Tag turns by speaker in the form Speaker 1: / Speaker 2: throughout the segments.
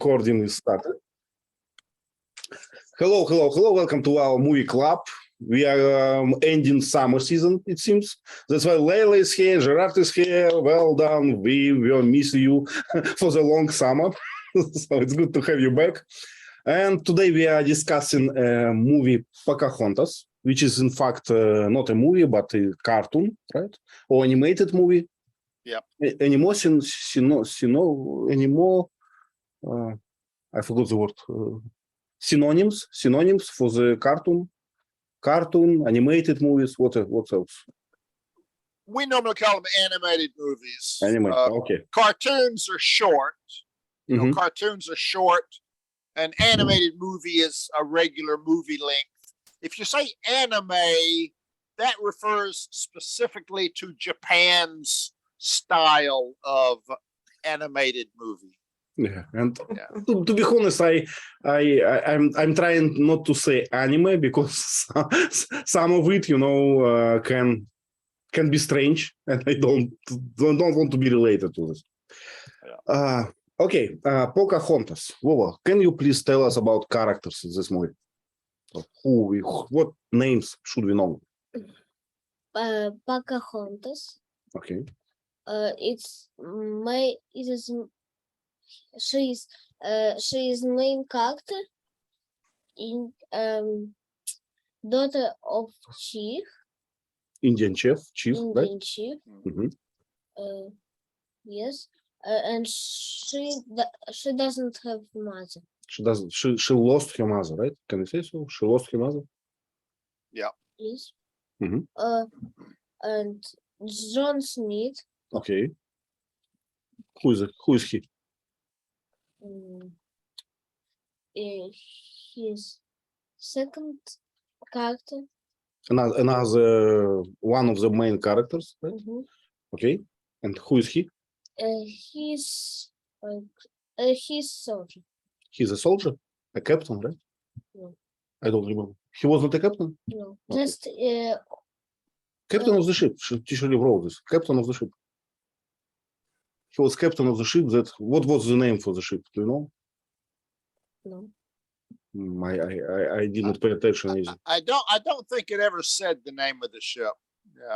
Speaker 1: recording is started. Hello, hello, hello. Welcome to our movie club. We are ending summer season, it seems. That's why Leila is here, Gerard is here. Well done. We will miss you for the long summer. So it's good to have you back. And today we are discussing a movie Pocahontas, which is in fact not a movie, but a cartoon, right? Or animated movie.
Speaker 2: Yeah.
Speaker 1: Animation, I forgot the word. Synonyms for the cartoon, animated movies. What else?
Speaker 2: We normally call them animated movies.
Speaker 1: Animated. Okay.
Speaker 2: Cartoons are short. You know, cartoons are short. An animated movie is a regular movie length. If you say anime, that refers specifically to Japan's style of animated movie.
Speaker 1: Yeah, and to be honest, I'm trying not to say anime because some of it, can be strange, and I don't want to be related to this. Yeah. Okay, Pocahontas. Willow, can you please tell us about characters in this movie? What names should we know?
Speaker 3: Pocahontas.
Speaker 1: Okay.
Speaker 3: She is main character in daughter of Chief.
Speaker 1: Indian chief, right?
Speaker 3: Indian Chief. Yes. And she doesn't have mother.
Speaker 1: She doesn't. She lost her mother, right? Can you say so? She lost her mother.
Speaker 2: Yeah.
Speaker 3: Yes. And John Smith.
Speaker 1: Okay. Who is he?
Speaker 3: His second character.
Speaker 1: Another one of the main characters, right? Okay. And who is he?
Speaker 3: He's soldier.
Speaker 1: He's a soldier, a captain, right?
Speaker 3: No.
Speaker 1: I don't remember. He was not a captain.
Speaker 3: No,
Speaker 1: Okay.
Speaker 3: just
Speaker 1: captain of the ship. She usually wrote this. Captain of the ship. He was captain of the ship. What was the name for the ship? Do you know?
Speaker 3: No.
Speaker 1: I didn't pay attention.
Speaker 2: I don't think it ever said the name of the ship.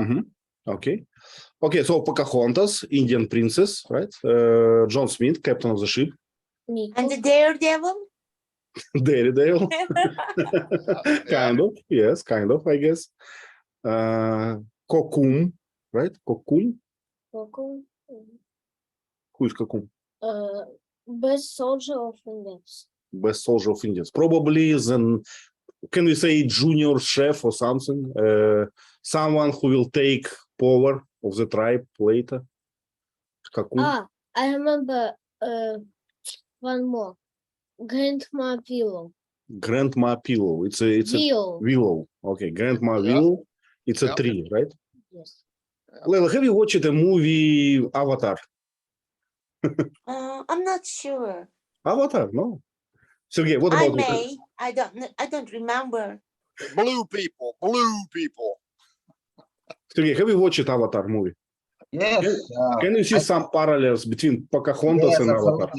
Speaker 2: Yeah.
Speaker 1: Okay. So Pocahontas, Indian princess, right? John Smith, captain of the ship.
Speaker 3: Meeko.
Speaker 4: And the Daredevil?
Speaker 1: Daredevil. Kind of, yes, kind of, I guess. Kocoum, right? Kocoum.
Speaker 3: Kocoum.
Speaker 1: Who is Kocoum?
Speaker 3: Best soldier of Indians.
Speaker 1: Best soldier of Indians. Probably then, can we say junior chef or something? Someone who will take power of the tribe later. Kocoum.
Speaker 3: I remember one more. Grandma Willow.
Speaker 1: Grandma Pillow. It's
Speaker 3: Willow.
Speaker 1: a Willow. Okay, Grandma Willow. It's a tree, right?
Speaker 3: Yes.
Speaker 1: Leila, have you watched a movie Avatar?
Speaker 4: I'm not sure.
Speaker 1: Avatar, no. Sergey, what about
Speaker 4: I don't remember.
Speaker 2: Blue people.
Speaker 1: Sergey, have you watched Avatar movie?
Speaker 5: Yes.
Speaker 1: Can you see some parallels between Pocahontas and Avatar?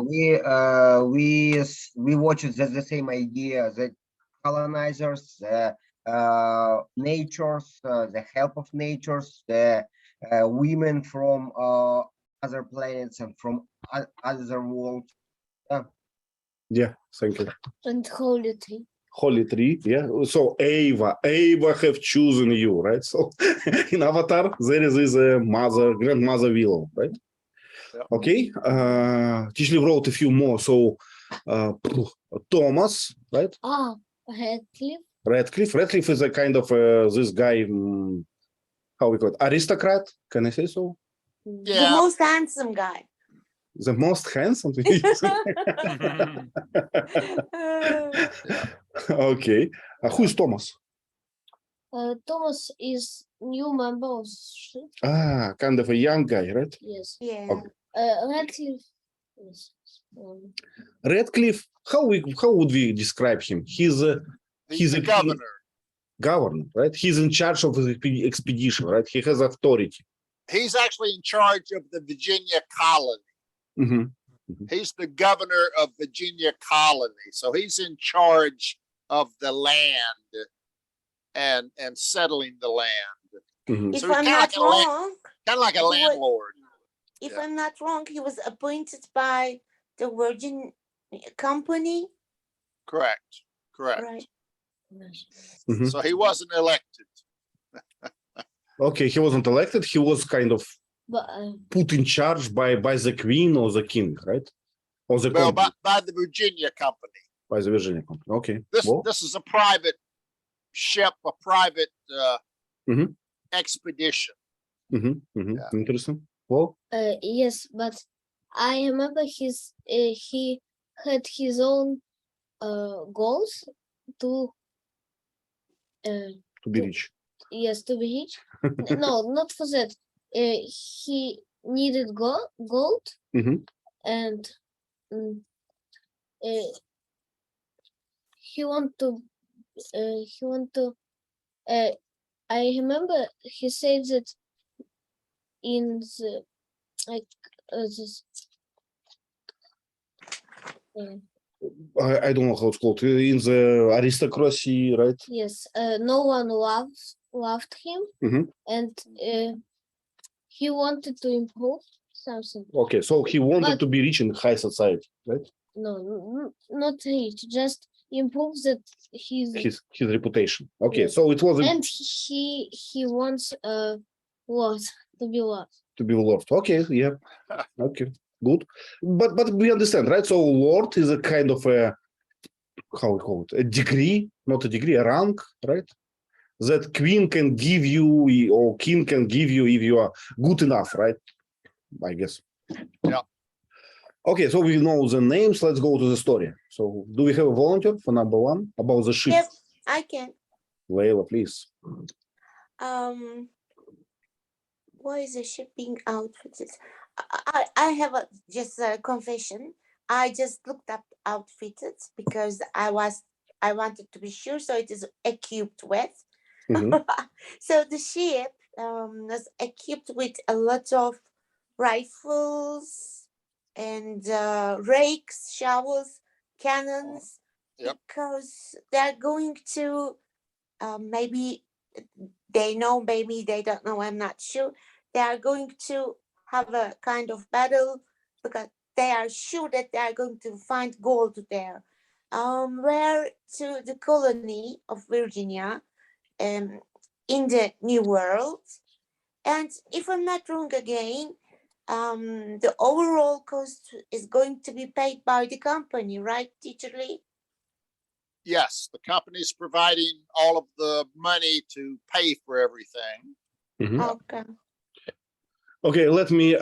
Speaker 5: We watched the same idea, the colonizers, natures, the help of natures, the women from other planets and from other worlds.
Speaker 1: Yeah, thank you.
Speaker 3: And Holy Tree.
Speaker 1: Holy Tree, yeah. So Ava have chosen you, right? So in Avatar, there is a grandmother Willow, right?
Speaker 2: Yeah.
Speaker 1: Okay. Tishley wrote a few more. So Thomas, right?
Speaker 3: Ratcliffe.
Speaker 1: Ratcliffe is a kind of this guy, how we call it, aristocrat. Can I say so?
Speaker 2: Yeah.
Speaker 4: The most handsome guy.
Speaker 1: The most handsome. Okay. Who is Thomas?
Speaker 3: Thomas is new member of ship.
Speaker 1: Kind of a young guy, right?
Speaker 3: Yes.
Speaker 4: Yeah.
Speaker 1: Okay.
Speaker 3: Ratcliffe. Yes.
Speaker 1: Ratcliffe. How would we describe him? He's a
Speaker 2: governor.
Speaker 1: Governor, right? He's in charge of the expedition, right? He has authority.
Speaker 2: He's actually in charge of the Virginia colony. He's the governor of Virginia colony. So he's in charge of the land and settling the land.
Speaker 4: If
Speaker 2: So he's
Speaker 4: I'm
Speaker 2: kind of
Speaker 4: not
Speaker 2: like a
Speaker 4: wrong,
Speaker 2: kind of like a
Speaker 4: he was-
Speaker 2: landlord.
Speaker 4: if
Speaker 2: Yeah.
Speaker 4: I'm not wrong, he was appointed by the Virgin Company,
Speaker 2: Correct.
Speaker 4: right?
Speaker 2: So he wasn't elected.
Speaker 1: Okay, he wasn't elected. He was kind of
Speaker 3: But
Speaker 1: put in charge by the queen or the king, right? Or the
Speaker 2: Well,
Speaker 1: company,
Speaker 2: by the Virginia company.
Speaker 1: by the Virginia company. Okay.
Speaker 2: This
Speaker 1: Well,
Speaker 2: this is a private ship, a private
Speaker 1: Mhm.
Speaker 2: expedition. Yeah.
Speaker 1: Interesting. Well,
Speaker 3: yes, but I remember he had his own goals to
Speaker 1: to be rich.
Speaker 3: yes, to be rich. No, not for that. He needed gold
Speaker 1: Mhm.
Speaker 3: and he want to I remember he said that in the like this
Speaker 1: I don't know how it's called. In the aristocracy, right?
Speaker 3: yes, no one loved him,
Speaker 1: Mhm.
Speaker 3: and he wanted to improve something.
Speaker 1: Okay, so he wanted
Speaker 3: But-
Speaker 1: to be rich in high society, right?
Speaker 3: No, not rich, just improve that
Speaker 1: His reputation. Okay,
Speaker 3: Yes.
Speaker 1: so it was
Speaker 3: and he wants what to be what.
Speaker 1: to be lord. Okay, yeah. Okay, good. But we understand, right? So lord is a kind of a, how we call it, a degree, not a degree, a rank, right? That queen can give you or king can give you if you are good enough, right? I guess.
Speaker 2: Yeah.
Speaker 1: Okay, so we know the names. Let's go to the story. So do we have a volunteer for number one about the ship?
Speaker 4: Yep, I can.
Speaker 1: Layla, please.
Speaker 4: Why is the shipping outfitted? I have just a confession. I just looked up outfitted because I wanted to be sure, so it is equipped with.
Speaker 1: Mhm.
Speaker 4: So the ship was equipped with a lot of rifles and rakes, shovels, cannons,
Speaker 2: Yep.
Speaker 4: because they're going to maybe they know, maybe they don't know, I'm not sure. They are going to have a kind of battle because they are sure that they are going to find gold there. Where to the colony of Virginia in the New World. And if I'm not wrong again, the overall cost is going to be paid by the company, right, Teacher Lee?
Speaker 2: Yes, the company's providing all of the money to pay for everything.
Speaker 1: Mhm.
Speaker 4: Okay.
Speaker 1: Okay, let me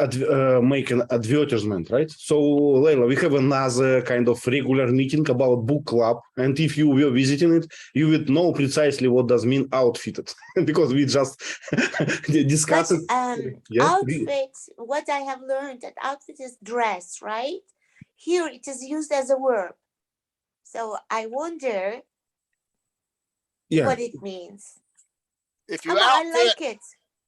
Speaker 1: make an advertisement, right? So, Layla, we have another kind of regular meeting about book club, and if you were visiting it, you would know precisely what does mean outfitted, because we just discussed
Speaker 4: But
Speaker 1: it. Yeah.
Speaker 4: outfit, what I have learned that outfit is dress, right? Here it is used as a verb. So I wonder
Speaker 1: Yeah.
Speaker 4: what it means.
Speaker 2: If you
Speaker 4: I
Speaker 2: outfit,
Speaker 4: like it.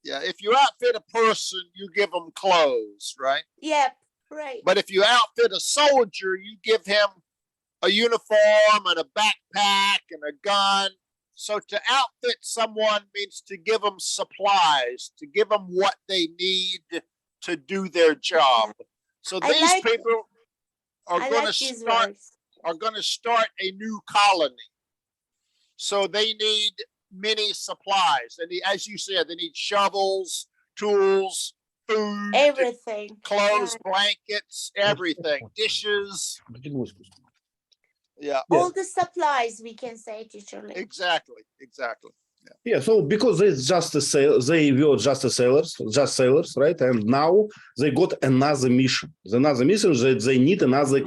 Speaker 2: yeah, if you outfit a person, you give them clothes, right?
Speaker 4: Yep, right.
Speaker 2: But if you outfit a soldier, you give him a uniform and a backpack and a gun. So to outfit someone means to give them supplies, to give them what they need to do their job. So
Speaker 4: I
Speaker 2: these
Speaker 4: like-
Speaker 2: people are
Speaker 4: I
Speaker 2: going
Speaker 4: like
Speaker 2: to
Speaker 4: these
Speaker 2: start
Speaker 4: words.
Speaker 2: are going to start a new colony. So they need many supplies. And as you said, they need shovels, tools, food,
Speaker 4: Everything.
Speaker 2: clothes,
Speaker 4: Right.
Speaker 2: blankets, everything, dishes. Yeah,
Speaker 4: All the supplies, we can say, Teacher Lee.
Speaker 2: exactly.
Speaker 1: Yeah, so because it's just a they were just sailors, right? And now they got another mission. Another mission that they need another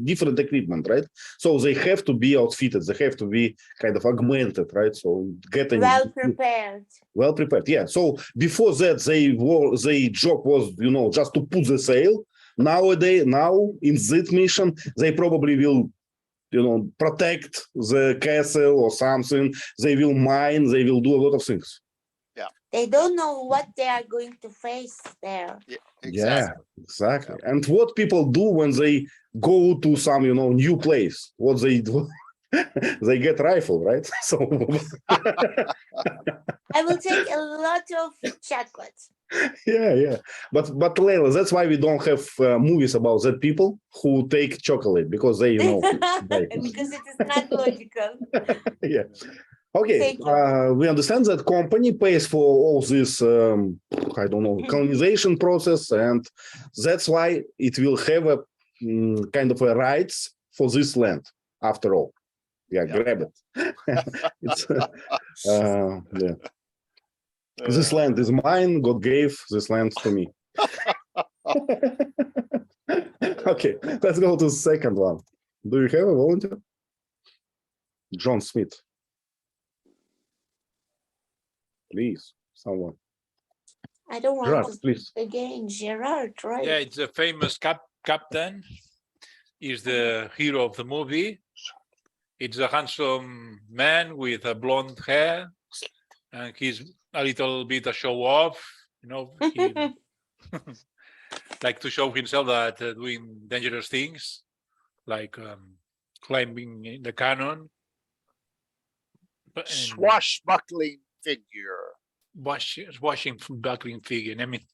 Speaker 1: different equipment, right? So they have to be outfitted. They have to be kind of augmented, right? So getting
Speaker 4: Well prepared.
Speaker 1: well prepared. Yeah. So before that, their job was, just to put the sail. Now in this mission, they probably will protect the castle or something. They will mine. They will do a lot of things.
Speaker 2: Yeah.
Speaker 4: They don't know what they are going to face there.
Speaker 2: Yeah,
Speaker 1: Yeah,
Speaker 2: exactly.
Speaker 1: exactly. And what people do when they go to some, new place, what they do, they get rifle, right? So
Speaker 4: I will take a lot of chocolate.
Speaker 1: yeah. But Leila, that's why we don't have movies about that people who take chocolate because they, die.
Speaker 4: Because it is not logical.
Speaker 1: Yeah. Okay,
Speaker 4: Thank you.
Speaker 1: we understand that company pays for all this, I don't know, colonization process, and that's why it will have a kind of a rights for this land. After all, yeah,
Speaker 2: Yeah.
Speaker 1: grab it. It's, yeah. This land is mine. God gave this land to me. Okay, let's go to the second one. Do you have a volunteer? John Smith. Please, someone.
Speaker 4: I don't want
Speaker 1: Gerard,
Speaker 4: to
Speaker 1: please.
Speaker 4: again, Gerard, right?
Speaker 6: Yeah, it's a famous captain. He's the hero of the movie. It's a handsome man with a blonde hair, and he's a little bit a show off. He like to show himself that doing dangerous things, like climbing the cannon. And
Speaker 2: Swashbuckling figure.
Speaker 6: swashbuckling figure. I mean,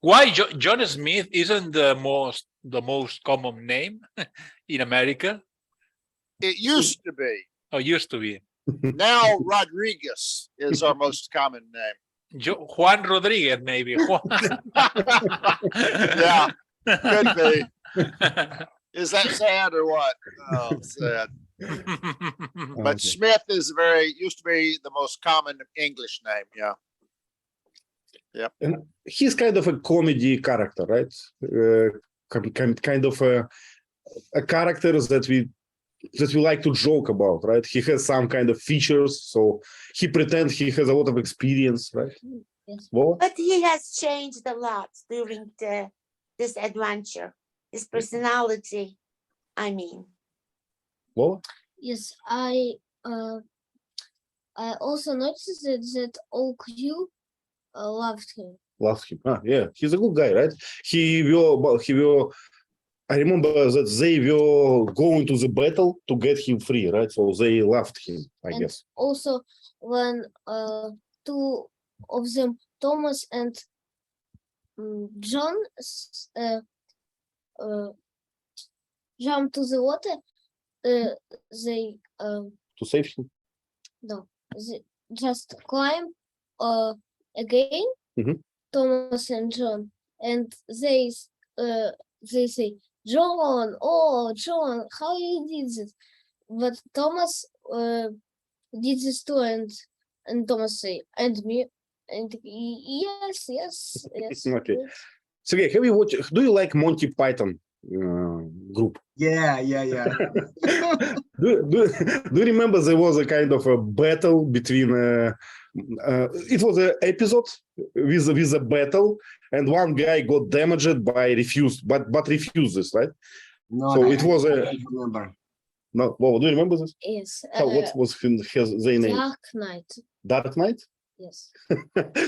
Speaker 6: why John Smith isn't the most common name in America?
Speaker 2: It used to be.
Speaker 6: Or used to be.
Speaker 2: Now Rodriguez is our most common name.
Speaker 6: Juan Rodriguez, maybe.
Speaker 2: Yeah, could be. Is that sad or what? Oh, sad. But
Speaker 1: Okay.
Speaker 2: Smith is used to be the most common English name. Yeah.
Speaker 1: And he's kind of a comedy character, right? Kind of a character that we like to joke about, right? He has some kind of features, so he pretends he has a lot of experience, right?
Speaker 3: Yes.
Speaker 1: Well,
Speaker 4: But he has changed a lot during this adventure. His personality, I mean.
Speaker 1: well,
Speaker 3: Yes, I also noticed that all crew loved him.
Speaker 1: loved him. Yeah, he's a good guy, right? He will. I remember that they were going to the battle to get him free, right? So they loved him, I
Speaker 3: And
Speaker 1: guess.
Speaker 3: also when two of them, Thomas and John, jumped to the water, they
Speaker 1: To save him.
Speaker 3: no, they just climb again,
Speaker 1: Mhm.
Speaker 3: Thomas and John, and they say, John, oh John, how you did this? But Thomas did this too, and Thomas say, and me, and yes.
Speaker 1: Okay.
Speaker 3: yes.
Speaker 1: Sergey, have you watched? Do you like Monty Python group?
Speaker 5: Yeah.
Speaker 1: do you remember there was a kind of a battle between it was an episode with a battle, and one guy got damaged by but refused this, right?
Speaker 5: No,
Speaker 1: So
Speaker 5: I
Speaker 1: it was
Speaker 5: I
Speaker 1: a
Speaker 5: don't remember.
Speaker 1: no. Well, do you remember this?
Speaker 3: Yes.
Speaker 1: What was his their name?
Speaker 3: Dark Knight.
Speaker 1: Dark Knight.
Speaker 3: Yes.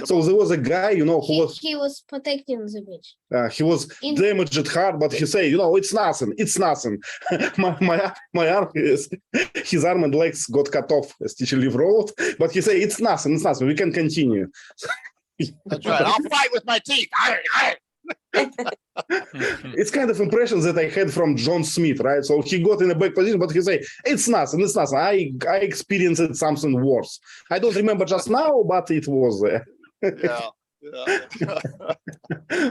Speaker 1: So there was a guy, who
Speaker 3: He was protecting the beach.
Speaker 1: he was
Speaker 3: In-
Speaker 1: damaged hard, but he say, it's nothing. It's nothing. my arm his arm and legs got cut off as teacher Liv wrote, but he say it's nothing. It's nothing. We can continue.
Speaker 2: That's right. I'll fight with my teeth.
Speaker 1: It's kind of impression that I had from John Smith, right? So he got in a back position, but he say it's nothing. It's nothing. I experienced something worse. I don't remember just now, but it was there.
Speaker 2: Yeah.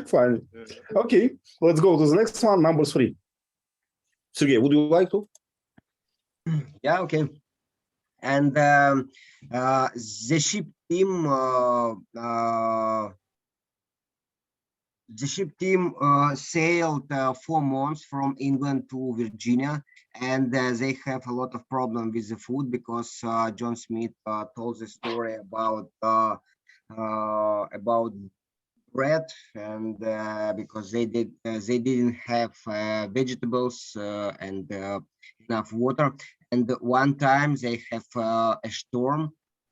Speaker 1: Fine. Okay, let's go to the next one, number 3. Sergey, would you like to?
Speaker 5: Yeah, okay. And the ship team sailed 4 months from England to Virginia, and they have a lot of problem with the food because John Smith told the story about bread, and because they didn't have vegetables and enough water. And one time they have a storm,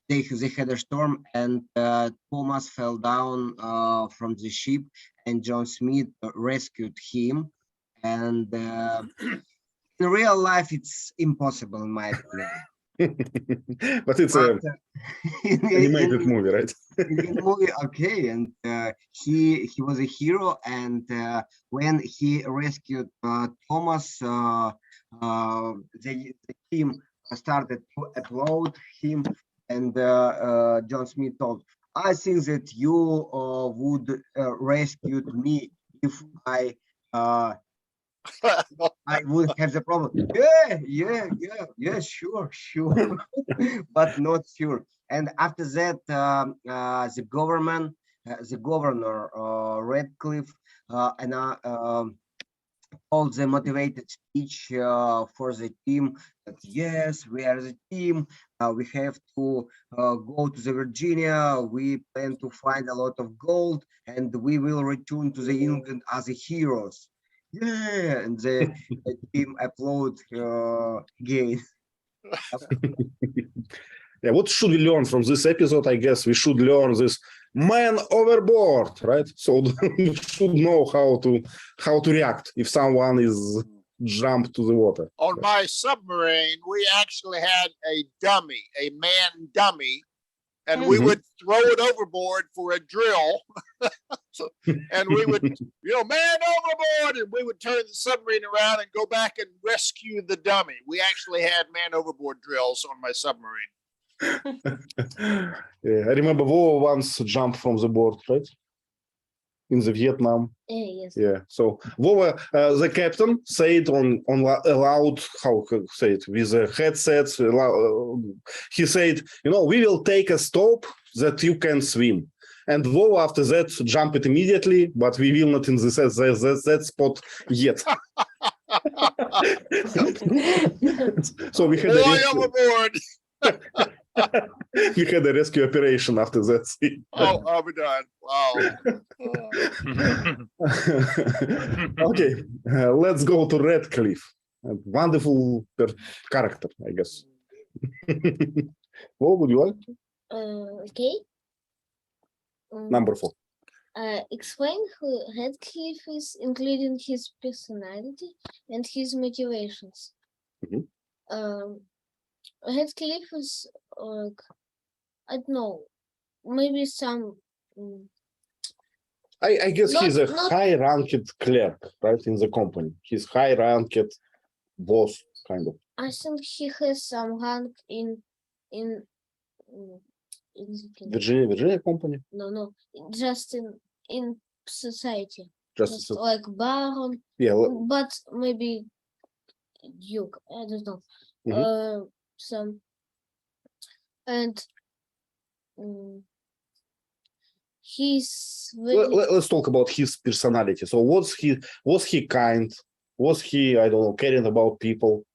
Speaker 5: they had a storm, and Thomas fell down from the ship, and John Smith rescued him. And in real life, it's impossible, in my opinion.
Speaker 1: But it's
Speaker 5: But,
Speaker 1: a animated movie, right?
Speaker 5: in the movie, okay, and he was a hero, and when he rescued Thomas, the team started to applaud him, and John Smith told, "I think that you would rescue me if I would have the problem." Yeah, sure, but not sure. And after that, the governor Ratcliffe told the motivated speech for the team that yes, we are the team. We have to go to the Virginia. We plan to find a lot of gold, and we will return to the England as the heroes. Yeah, and the team applaud again.
Speaker 1: Yeah, what should we learn from this episode? I guess we should learn this man overboard, right? So we should know how to react if someone is jumped to the water.
Speaker 2: On my submarine, we actually had a dummy, a man dummy, and we would throw it overboard for a drill. And we would, man overboard, and we would turn the submarine around and go back and rescue the dummy. We actually had man overboard drills on my submarine.
Speaker 1: Yeah, I remember Willow once jumped from the board, right? In the Vietnam.
Speaker 3: Yes.
Speaker 1: Yeah. So Willow, the captain said on aloud, how to say it, with the headsets. He said, we will take a stop that you can swim. And Willow after that jumped immediately, but we will not in that spot yet. So we had
Speaker 2: overboard.
Speaker 1: We had a rescue operation after that.
Speaker 2: Oh, we're done. Wow.
Speaker 1: Okay, let's go to Ratcliffe. A wonderful character, I guess. What would you like?
Speaker 3: Okay.
Speaker 1: Number 4.
Speaker 3: Explain who Ratcliffe is, including his personality and his motivations. Ratcliffe is I don't know, maybe some.
Speaker 1: I guess he's a high-ranked clerk, right, in the company. He's high-ranked boss, kind of.
Speaker 3: I think he has some rank in
Speaker 1: Virginia company?
Speaker 3: No, just in society.
Speaker 1: Just
Speaker 3: like baron.
Speaker 1: Yeah.
Speaker 3: But maybe duke. I don't know. Some and he's very...
Speaker 1: Let's talk about his personality. So was he kind? Was he, I don't know, caring about people?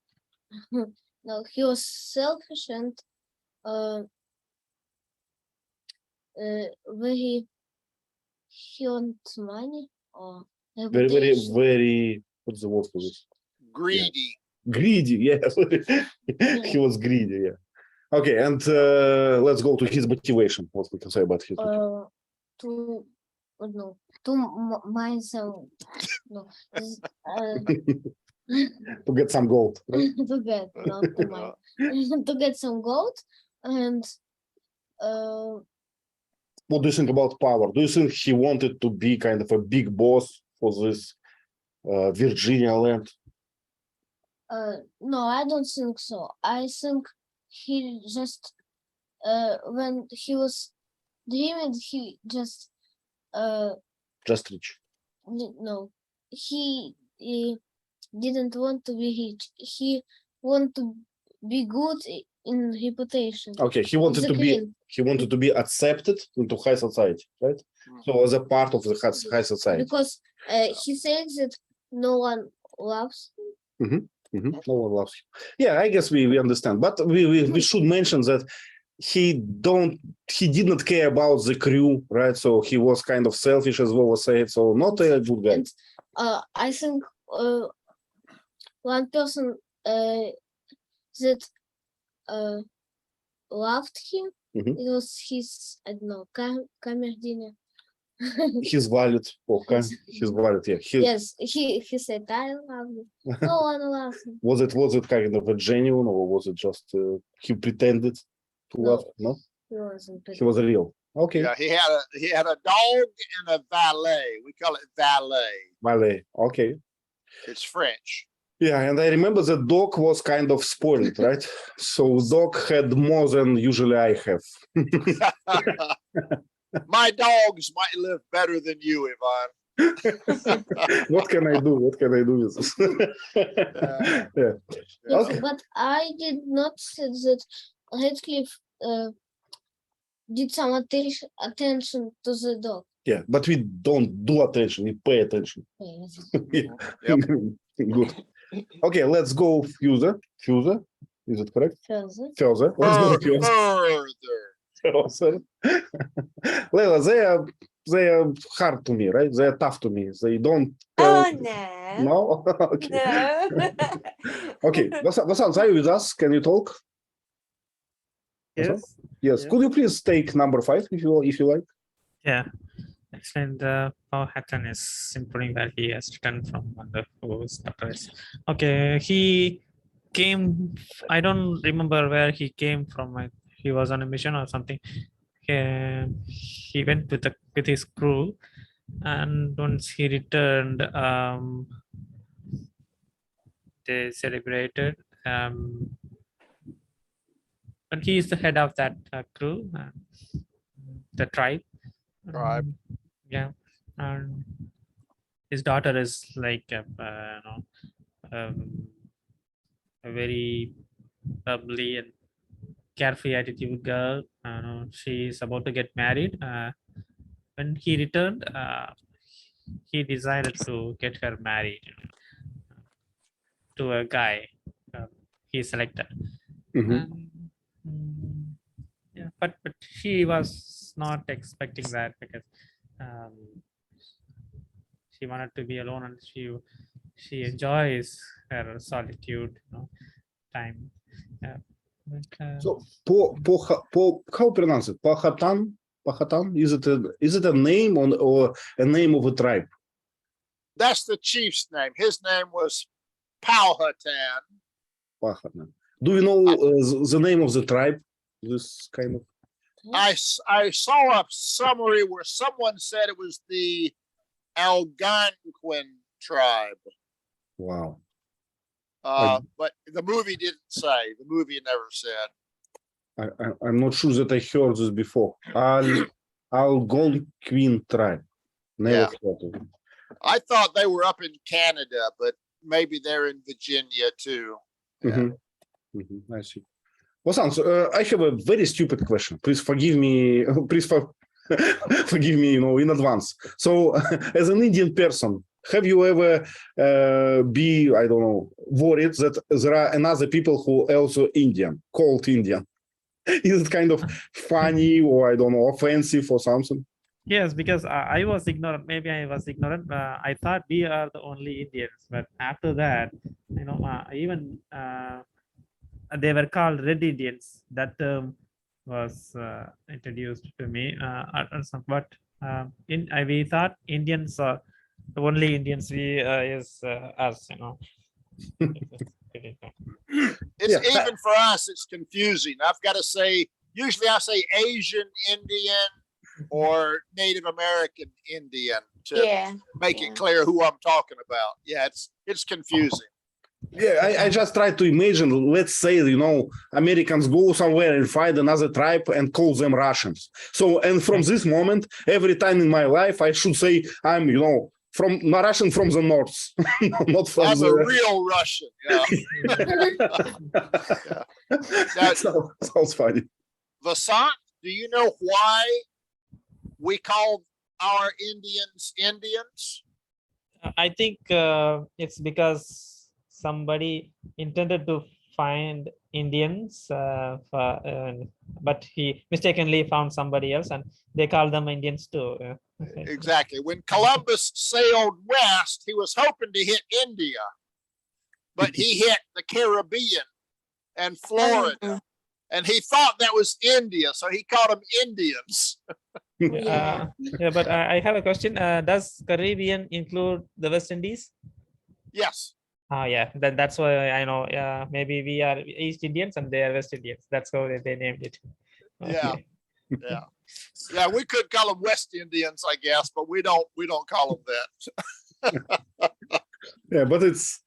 Speaker 3: No, he was selfish and very, he wants money or
Speaker 1: very what's the word for this?
Speaker 2: Greedy.
Speaker 1: Yeah. Greedy, yes. He was greedy, yeah. Okay, and let's go to his motivation. What we can say about his
Speaker 3: to mine some
Speaker 1: to get some gold. Right?
Speaker 3: to get some gold. And
Speaker 1: what do you think about power? Do you think he wanted to be kind of a big boss for this Virginia land?
Speaker 3: No, I don't think so. I think he just when he was dreaming, he just
Speaker 1: rich.
Speaker 3: No, he didn't want to be rich. He wanted to be good in reputation.
Speaker 1: Okay, he wanted to be accepted into high society, right? So as a part of the high society.
Speaker 3: Because he said that no one loves him.
Speaker 1: No one loves him. Yeah, I guess we understand. But we should mention that he did not care about the crew, right? So he was kind of selfish, as well as said. So not a good guy.
Speaker 3: And, I think one person that loved him
Speaker 1: Mhm.
Speaker 3: It was his, I don't know, камердинер.
Speaker 1: His wallet. Okay.
Speaker 3: Yes.
Speaker 1: His wallet. Yeah.
Speaker 3: Yes, he said, I love you. No one loves me.
Speaker 1: Was it kind of a genuine, or was it just he pretended to
Speaker 3: No.
Speaker 1: love? No,
Speaker 3: He wasn't.
Speaker 1: he was real. Okay.
Speaker 2: Yeah, he had a dog and a valet. We call it valet.
Speaker 1: Valet. Okay.
Speaker 2: It's French.
Speaker 1: Yeah, and I remember the dog was kind of spoiled, right? So dog had more than usually I have.
Speaker 2: My dogs might live better than you, Ivan.
Speaker 1: What can I do? What can I do with this? Yeah.
Speaker 3: Yes,
Speaker 1: Okay.
Speaker 3: but I did not say that Ratcliffe did some attention to the dog.
Speaker 1: Yeah, but we don't do attention, we pay attention. Yeah.
Speaker 2: Yep.
Speaker 1: Good. Okay, let's go further. Further. Is it correct?
Speaker 3: Further.
Speaker 1: Further. Let's go further.
Speaker 2: Further.
Speaker 1: Leila, they are hard to me, right? They are tough to me. They don't
Speaker 4: Oh
Speaker 1: tell.
Speaker 4: no.
Speaker 1: No? Okay.
Speaker 4: No.
Speaker 1: Okay. Vasant, are you with us? Can you talk?
Speaker 7: Yes.
Speaker 1: Yes.
Speaker 7: Yeah.
Speaker 1: Could you please take number 5 if you like?
Speaker 7: Yeah. Explain the Powhatan is improving where he has returned from the force. Okay. He came. I don't remember where he came from. He was on a mission or something. He went with his crew, and once he returned, they celebrated. But he is the head of that crew, the tribe.
Speaker 2: Tribe.
Speaker 7: Yeah, and his daughter is like a very bubbly and carefree attitude girl. She is about to get married. When he returned, he decided to get her married to a guy he selected.
Speaker 1: Mhm.
Speaker 7: Yeah, but she was not expecting that because she wanted to be alone, and she enjoys her solitude, time. Yeah. But,
Speaker 1: So how pronounce it? Powhatan? Powhatan? Is it a name or a name of a tribe?
Speaker 2: That's the chief's name. His name was Powhatan.
Speaker 1: Powhatan. Do you know the name of the tribe? This kind of.
Speaker 2: I saw a summary where someone said it was the Algonquin tribe.
Speaker 1: Wow.
Speaker 2: But the movie didn't say. The movie never said.
Speaker 1: I'm not sure that I heard this before. Algonquin tribe. Never
Speaker 2: Yeah.
Speaker 1: heard of it.
Speaker 2: I thought they were up in Canada, but maybe they're in Virginia too. Yeah.
Speaker 1: Mhm. Mhm, I see. Vasant, I have a very stupid question. Please forgive me. Please forgive me, in advance. So, as an Indian person, have you ever I don't know, worried that there are another people who are also Indian, called Indian? Is it kind of funny or I don't know, offensive or something?
Speaker 7: yes, because I was ignorant. Maybe I was ignorant. I thought we are the only Indians, but after that, even they were called Red Indians. That term was introduced to me. But we thought Indians are the only Indians. We is us.
Speaker 2: It's
Speaker 1: Yeah.
Speaker 2: even for us, it's confusing. I've got to say, usually I say Asian Indian or Native American Indian to
Speaker 4: Yeah.
Speaker 2: make
Speaker 4: yeah.
Speaker 2: it clear who I'm talking about. Yeah, it's confusing.
Speaker 1: Yeah, I just try to imagine, let's say, Americans go somewhere and find another tribe and call them Russians. So, and from this moment, every time in my life, I should say I'm, from Russian from the north, not from
Speaker 2: I'm a
Speaker 1: the.
Speaker 2: real Russian. Yeah.
Speaker 1: That sounds funny.
Speaker 2: Vasant, do you know why we call our Indians Indians?
Speaker 7: I think it's because somebody intended to find Indians, but he mistakenly found somebody else, and they called them Indians too.
Speaker 2: Exactly. When Columbus sailed west, he was hoping to hit India, but he hit the Caribbean and Florida. and he thought that was India, so he called them Indians.
Speaker 4: Yeah.
Speaker 7: Yeah, but I have a question. Does Caribbean include the West Indies?
Speaker 2: Yes.
Speaker 7: Oh, yeah, that's why I know. Yeah, maybe we are East Indians and they are West Indians. That's how they named it.
Speaker 2: Yeah.
Speaker 7: Okay.
Speaker 2: Yeah. Yeah, we could call them West Indians, I guess, but we don't call them that.
Speaker 1: Yeah, but it's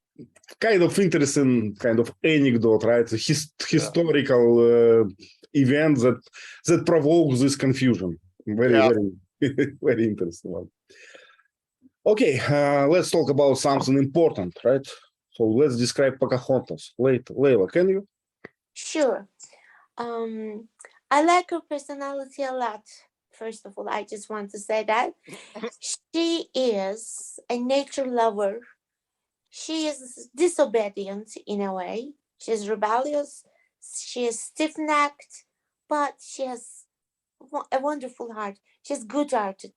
Speaker 1: kind of interesting kind of anecdote, right? Historical event that provokes this confusion. Very,
Speaker 2: Yeah.
Speaker 1: very, very interesting one. Okay, let's talk about something important, right? So let's describe Pocahontas. Layla, can you?
Speaker 4: Sure. I like her personality a lot. First of all, I just want to say that she is a nature lover. She is disobedient in a way. She's rebellious. She is stiff-necked, but she has a wonderful heart. She's good-hearted.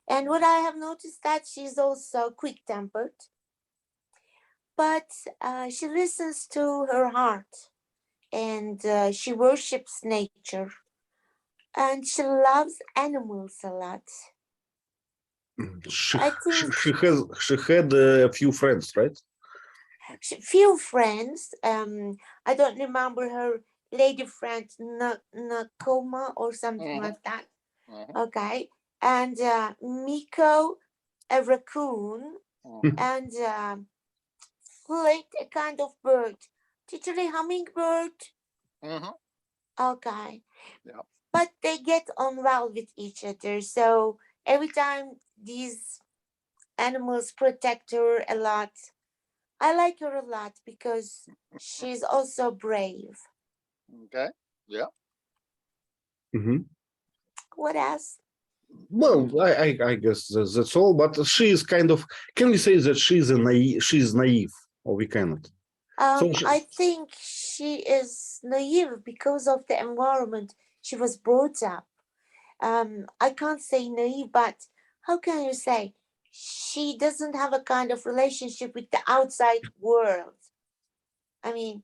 Speaker 4: And what I have noticed that she's also quick-tempered, but she listens to her heart, and she worships nature, and she loves animals a lot.
Speaker 1: She
Speaker 4: I think
Speaker 1: had a few friends, right?
Speaker 4: few friends. I don't remember her lady friend, Nakoma or something
Speaker 2: Mhm.
Speaker 4: like that.
Speaker 2: Mhm.
Speaker 4: Okay, and Meeko, a raccoon,
Speaker 2: Mhm.
Speaker 4: and Flit, a kind of bird. Teacher, a hummingbird.
Speaker 2: Mhm.
Speaker 4: Okay.
Speaker 2: Yeah.
Speaker 4: But they get on well with each other. So every time these animals protect her a lot. I like her a lot because she's also brave.
Speaker 2: Okay. Yeah.
Speaker 1: Mhm.
Speaker 4: What else?
Speaker 1: Well, I guess that's all. But she is kind of. Can we say that she's naive, or we cannot? So
Speaker 4: I think she is naive because of the environment she was brought up. I can't say naive, but how can you say she doesn't have a kind of relationship with the outside world? I mean,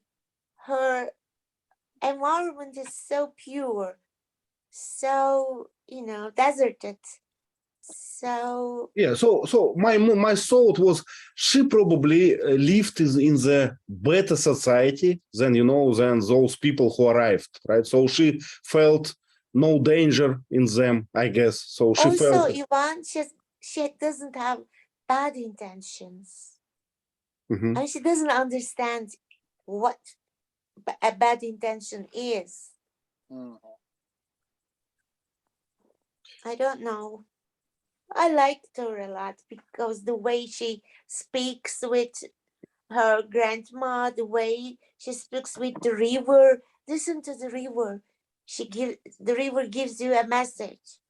Speaker 4: her environment is so pure, so deserted. So
Speaker 1: yeah, so my thought was she probably lived in the better society than than those people who arrived, right? So she felt no danger in them, I guess. So she
Speaker 4: also,
Speaker 1: felt.
Speaker 4: Ivan, she doesn't have bad intentions.
Speaker 1: Mhm.
Speaker 4: And she doesn't understand what a bad intention is.
Speaker 2: Mhm.
Speaker 4: I don't know. I liked her a lot because the way she speaks with her grandma, the way she speaks with the river. Listen to the river. The river gives you a message.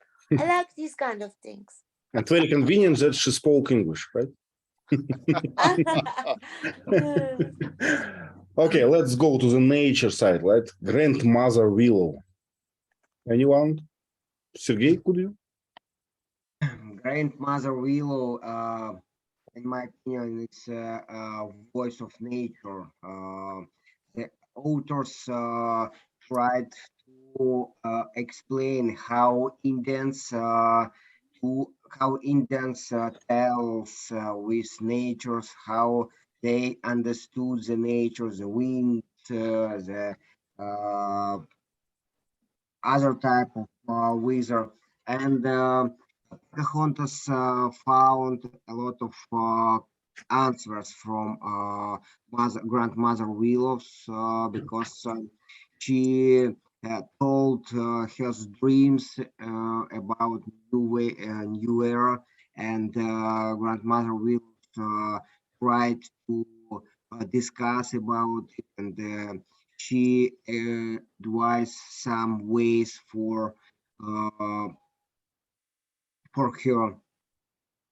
Speaker 4: I like these kind of things.
Speaker 1: And very convenient that she spoke English, right? Okay, let's go to the nature side, right? Grandmother Willow. Anyone? Sergey, could you?
Speaker 5: Grandmother Willow, in my opinion, it's a voice of nature. The authors tried to explain how Indians tells with natures, how they understood the nature, the wind, the other type of weather, and Pocahontas found a lot of answers from grandmother Willows because she told her dreams about new era, and grandmother Willows tried to discuss about it, and she advised some ways for her.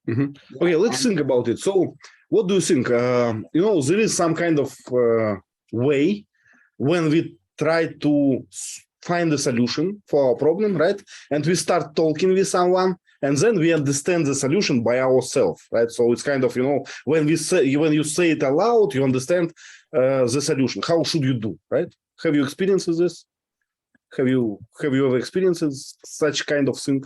Speaker 1: Mhm.
Speaker 5: Yeah,
Speaker 1: Okay, let's
Speaker 5: and
Speaker 1: think about it. So, what do you think? There is some kind of way when we try to find a solution for our problem, right? And we start talking with someone, and then we understand the solution by ourselves, right? So it's kind of when you say it aloud, you understand the solution. How should you do, right? Have you experienced this? Have you ever experienced such kind of thing?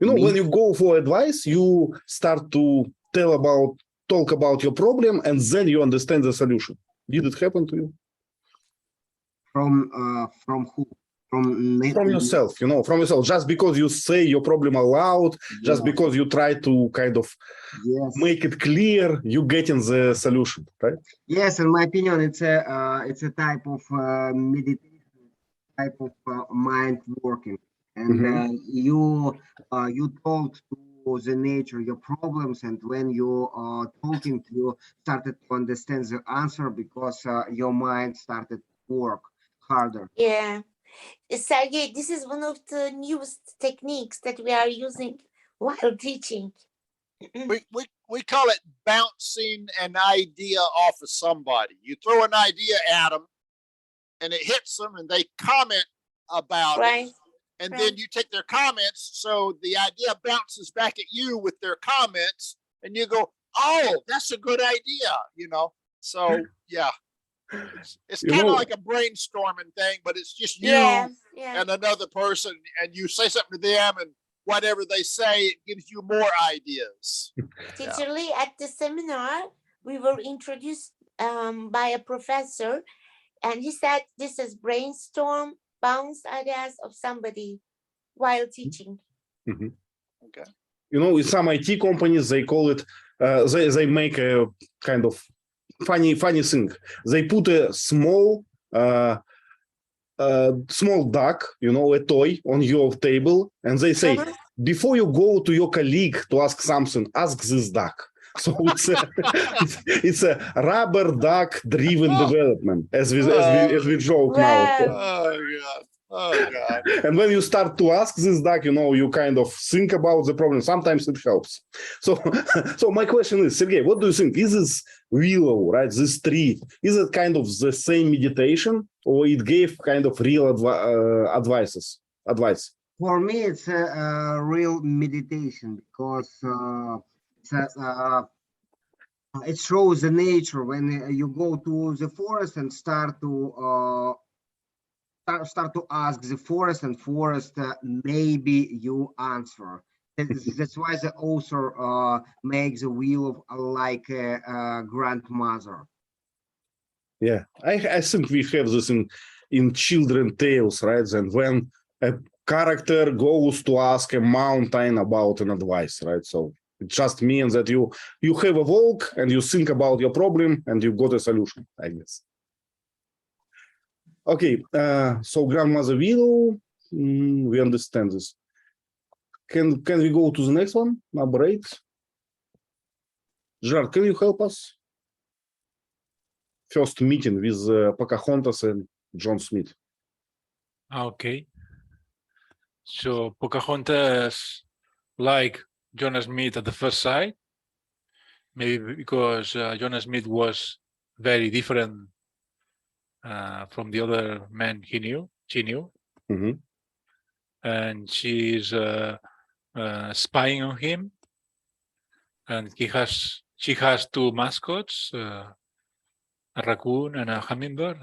Speaker 1: You know,
Speaker 5: Me?
Speaker 1: when you go for advice, you start to talk about your problem, and then you understand the solution. Did it happen to you?
Speaker 5: From who?
Speaker 1: From yourself, you know, from yourself. Just because you say your problem aloud, just
Speaker 5: Yeah.
Speaker 1: because you try to kind of
Speaker 5: Yes.
Speaker 1: make it clear, you getting the solution, right?
Speaker 5: Yes, in my opinion, it's a type of meditation, type of mind working, and you told to the nature your problems, and when you talking, you started to understand the answer because your mind started to work harder.
Speaker 4: Yeah. Sergey, this is one of the newest techniques that we are using while teaching.
Speaker 2: We call it bouncing an idea off of somebody. You throw an idea at them and it hits them and they comment about
Speaker 4: Right.
Speaker 2: it. And then you take their comments. So the idea bounces back at you with their comments and you go, oh, that's a good idea, you know? So yeah, it's
Speaker 1: You
Speaker 2: kind of
Speaker 1: know-
Speaker 2: like a brainstorming thing, but it's just you
Speaker 4: Yeah.
Speaker 2: and another person, and you say something to them, and whatever they say, it gives you more ideas.
Speaker 4: Teacher Lee, at the seminar, we were introduced by a professor, and he said this is brainstorm, bounce ideas of somebody while teaching.
Speaker 2: Okay.
Speaker 1: You know, in some IT companies, they call it, they make a kind of funny thing. They put a small duck, you know, a toy on your table, and they say, before you go to your colleague to ask something, ask this duck. So it's a rubber duck driven development, as we joke now.
Speaker 2: Oh God. Oh God.
Speaker 1: And when you start to ask this duck, you know, you kind of think about the problem. Sometimes it helps. So my question is, Sergey, what do you think? Is this Willow, right? This tree, is it kind of the same meditation, or it gave kind of real advice?
Speaker 5: For me, it's a real meditation because it shows the nature when you go to the forest and start to ask the forest, and forest maybe you answer. That's why the author makes the wheel like a grandmother.
Speaker 1: Yeah, I think we have this in children tales, right? And when a character goes to ask a mountain about an advice, right? So it just means that you have a walk and you think about your problem and you got a solution, I guess. Okay, so Grandmother Willow, we understand this. Can we go to the next one, number 8? Gerard, can you help us? First meeting with Pocahontas and John Smith.
Speaker 6: Okay. So Pocahontas like John Smith at the first sight, maybe because John Smith was very different from the other men she knew.
Speaker 1: Mm-hmm.
Speaker 6: And she's spying on him. And she has 2 mascots, a raccoon and a hummingbird.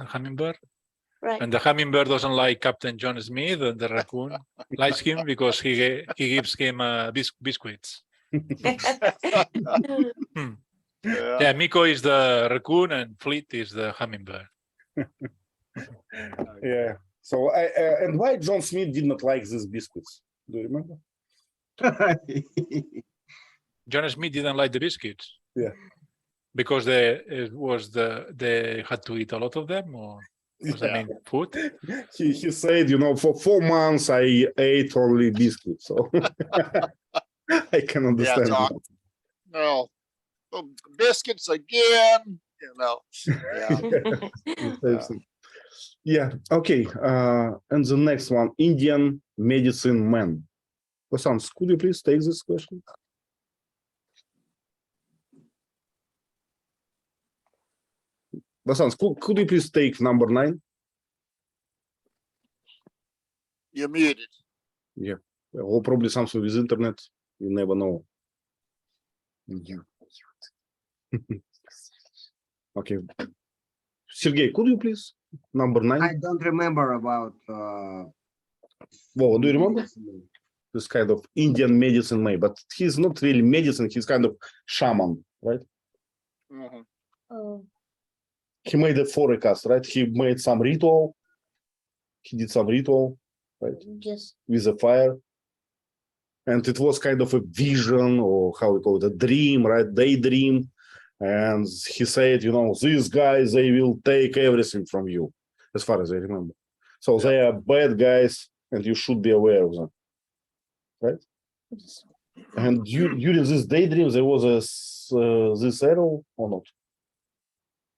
Speaker 4: Right.
Speaker 6: And the hummingbird doesn't like Captain John Smith, and the raccoon likes him because he gives him biscuits. Yeah, Meeko is the raccoon and Flit is the hummingbird.
Speaker 1: Yeah. So and why John Smith did not like these biscuits? Do you remember?
Speaker 6: John Smith didn't like the biscuits.
Speaker 1: Yeah.
Speaker 6: Because they had to eat a lot of them, or was the main food?
Speaker 1: He said, you know, for 4 months I ate only biscuits, so I can understand.
Speaker 2: Yeah, no, biscuits again, you know. Yeah.
Speaker 1: Yeah. Okay. And the next one, Indian medicine man. Vasans, could you please take this question? Vasans, could you please take number 9?
Speaker 2: You're muted.
Speaker 1: Yeah. Or probably something with internet. You never know. Okay. Sergey, could you please Number 9.
Speaker 5: I don't remember about.
Speaker 1: Whoa, do you remember?
Speaker 5: medicine.
Speaker 1: This kind of Indian medicine man, but he's not really medicine. He's kind of shaman, right?
Speaker 2: Mhm.
Speaker 3: Oh,
Speaker 1: He made a forecast, right? He made some ritual. He did some ritual, right,
Speaker 3: yes.
Speaker 1: with a fire. And it was kind of a vision, or how we call it, a dream, right? Daydream. And he said, you know, these guys, they will take everything from you, as far as I remember. So they are bad guys, and you should be aware of them, right?
Speaker 3: Yes.
Speaker 1: And during this daydream, there was this arrow or not?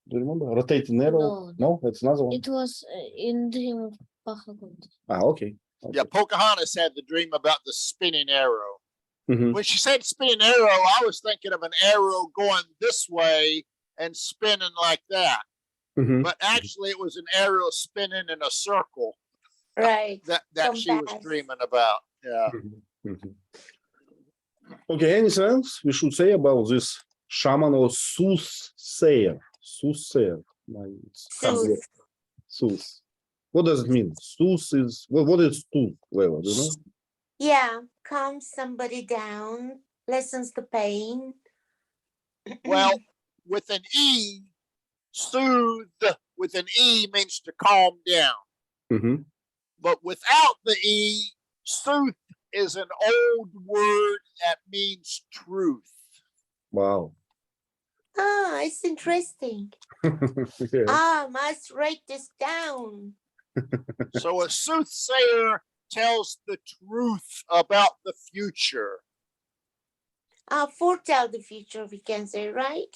Speaker 1: Do you remember? Rotating arrow? No, it's another one.
Speaker 3: It was in dream of Pocahontas.
Speaker 1: Okay.
Speaker 2: Yeah, Pocahontas had the dream about the spinning arrow.
Speaker 1: Mhm.
Speaker 2: When she said spinning arrow, I was thinking of an arrow going this way and spinning like that.
Speaker 1: Mhm.
Speaker 2: But actually, it was an arrow spinning in a circle
Speaker 4: Right.
Speaker 2: that she was
Speaker 4: Compass.
Speaker 2: dreaming about. Yeah.
Speaker 1: Mhm. Okay, anything else we should say about this shaman or soothsayer? Soothsayer.
Speaker 4: Sooth.
Speaker 1: Sooth. What does it mean? Sooth is what is sooth, Leila? Do you know?
Speaker 4: Yeah, calms somebody down, lessens the pain.
Speaker 2: Well, with an E, soothe with an E means to calm down.
Speaker 1: Mhm.
Speaker 2: But without the E, sooth is an old word that means truth.
Speaker 1: Wow.
Speaker 4: It's interesting.
Speaker 1: Yeah.
Speaker 4: Must write this down.
Speaker 2: So a soothsayer tells the truth about the future.
Speaker 4: Foretell the future, we can say, right?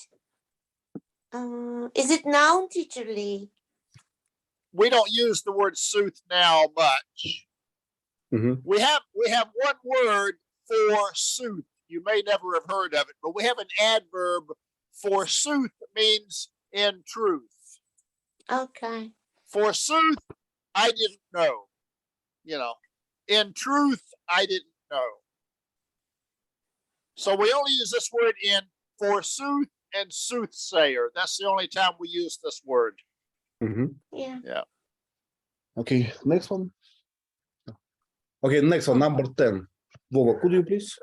Speaker 4: Is it noun, Teacher Lee?
Speaker 2: We don't use the word sooth now much.
Speaker 1: Mhm.
Speaker 2: We have one word for sooth. You may never have heard of it, but we have an adverb for sooth means in truth.
Speaker 4: Okay.
Speaker 2: Forsooth, I didn't know. You know, in truth, I didn't know. So we only use this word in forsooth and soothsayer. That's the only time we use this word.
Speaker 1: Mhm.
Speaker 4: Yeah.
Speaker 1: Okay, next one. Okay, next one, number 10. Vova, could you please?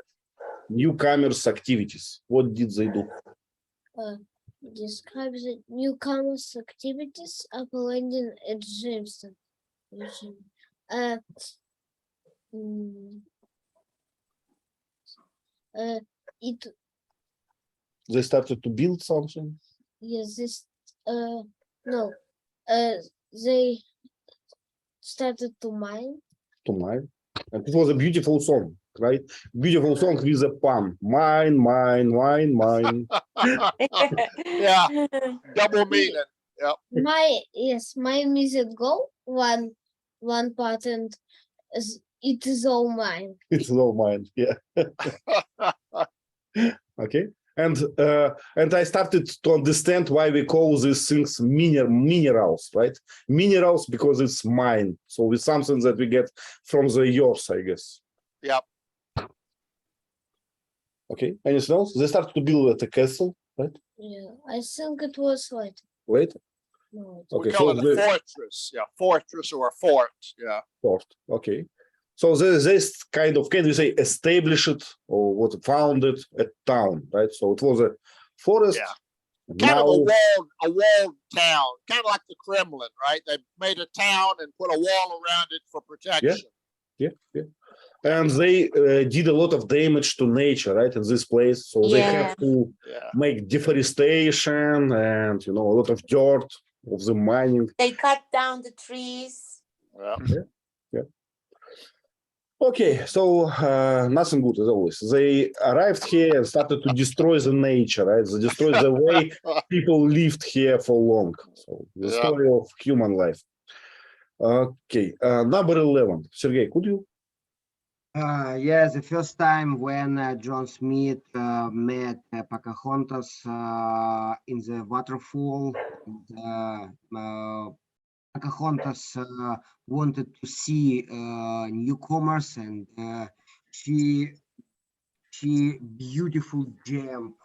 Speaker 1: Newcomers activities. What did they do?
Speaker 3: Describe the newcomers' activities upon landing at Jamestown. It
Speaker 1: They started to build something.
Speaker 3: yes this no they started to mine.
Speaker 1: To mine. And it was a beautiful song, right? Beautiful song with a pun. Mine, mine, mine, mine.
Speaker 2: Yeah, double meaning. Yep.
Speaker 3: My music go one part and it is all mine.
Speaker 1: It's all mine. Yeah. Okay. And I started to understand why we call these things minerals, right? Minerals because it's mine. So it's something that we get from the yours, I guess.
Speaker 2: Yep.
Speaker 1: Okay. Anything else? They started to build at a castle, right?
Speaker 3: Yeah, I think it was later.
Speaker 1: Later.
Speaker 3: No,
Speaker 1: Okay.
Speaker 2: We call it a
Speaker 1: they-
Speaker 2: fortress. Yeah, fortress or a fort. Yeah.
Speaker 1: First, okay. So this kind of, can we say, established or what founded a town, right? So it was a forest.
Speaker 2: Yeah.
Speaker 1: and
Speaker 2: Kind of
Speaker 1: now-
Speaker 2: a walled town, kind of like the Kremlin, right? They made a town and put a wall around it for protection.
Speaker 1: Yeah. And they did a lot of damage to nature, right, in this place. So they
Speaker 4: Yeah.
Speaker 1: have to
Speaker 2: Yeah.
Speaker 1: make deforestation and, you know, a lot of dirt of the mining.
Speaker 4: They cut down the trees.
Speaker 2: Yeah.
Speaker 1: Okay, so nothing good as always. They arrived here and started to destroy the nature, right? They destroyed the way people lived here for long. So the
Speaker 2: Yeah.
Speaker 1: story of human life. Okay, number 11. Sergey, could you?
Speaker 5: Yeah, the first time when John Smith met Pocahontas in the waterfall, Pocahontas wanted to see newcomers, and she beautiful jump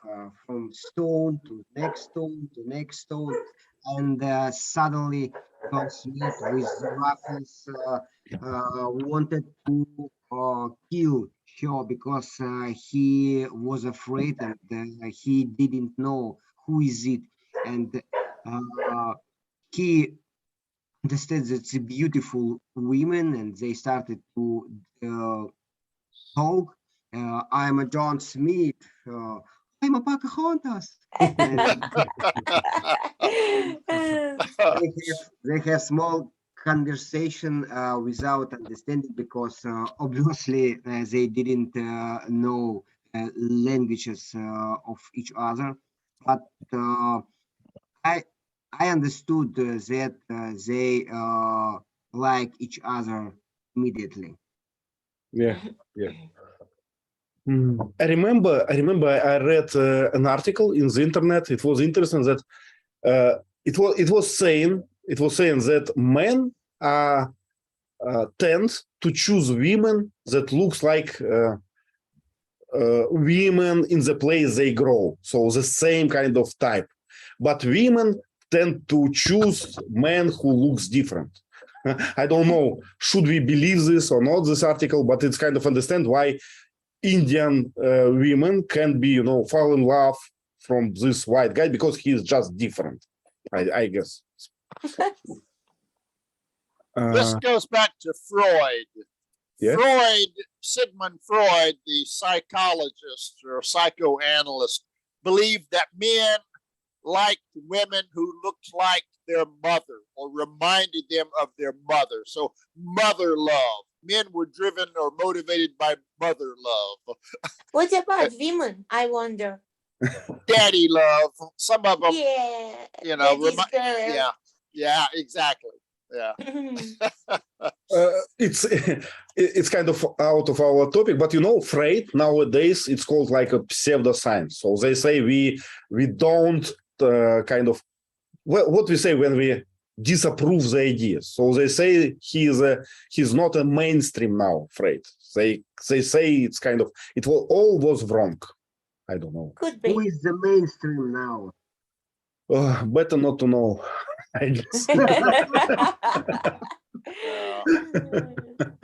Speaker 5: from stone to next stone to next stone, and suddenly John Smith with the rifles wanted to kill her because he was afraid and he didn't know who is it, and he understood that it's a beautiful women, and they started to talk. I'm a John Smith. I'm a Pocahontas. And they have small conversation without understanding because obviously they didn't know languages of each other. But I understood that they like each other immediately.
Speaker 1: Yeah. I remember I read an article in the internet. It was interesting that it was saying that men tend to choose women that looks like women in the place they grow, so the same kind of type. But women tend to choose men who looks different. I don't know, should we believe this or not, this article, but it's kind of understand why Indian women can be, fall in love from this white guy because he's just different, I guess.
Speaker 2: This goes back to Freud.
Speaker 1: Yeah.
Speaker 2: Sigmund Freud, the psychologist or psychoanalyst, believed that men liked women who looked like their mother or reminded them of their mother. So mother love. Men were driven or motivated by mother love.
Speaker 4: What about women? I wonder.
Speaker 2: Daddy love. Some of them,
Speaker 4: Yeah.
Speaker 2: daddy's girl. Yeah, exactly. Yeah.
Speaker 1: It's kind of out of our topic, but Freud nowadays it's called like a pseudoscience. So they say we don't what we say when we disapprove the ideas. So they say he's not a mainstream now, Freud. They say it's kind of all was wrong. I don't know.
Speaker 4: Could be.
Speaker 5: Who is the mainstream now?
Speaker 1: Better not to know. I guess.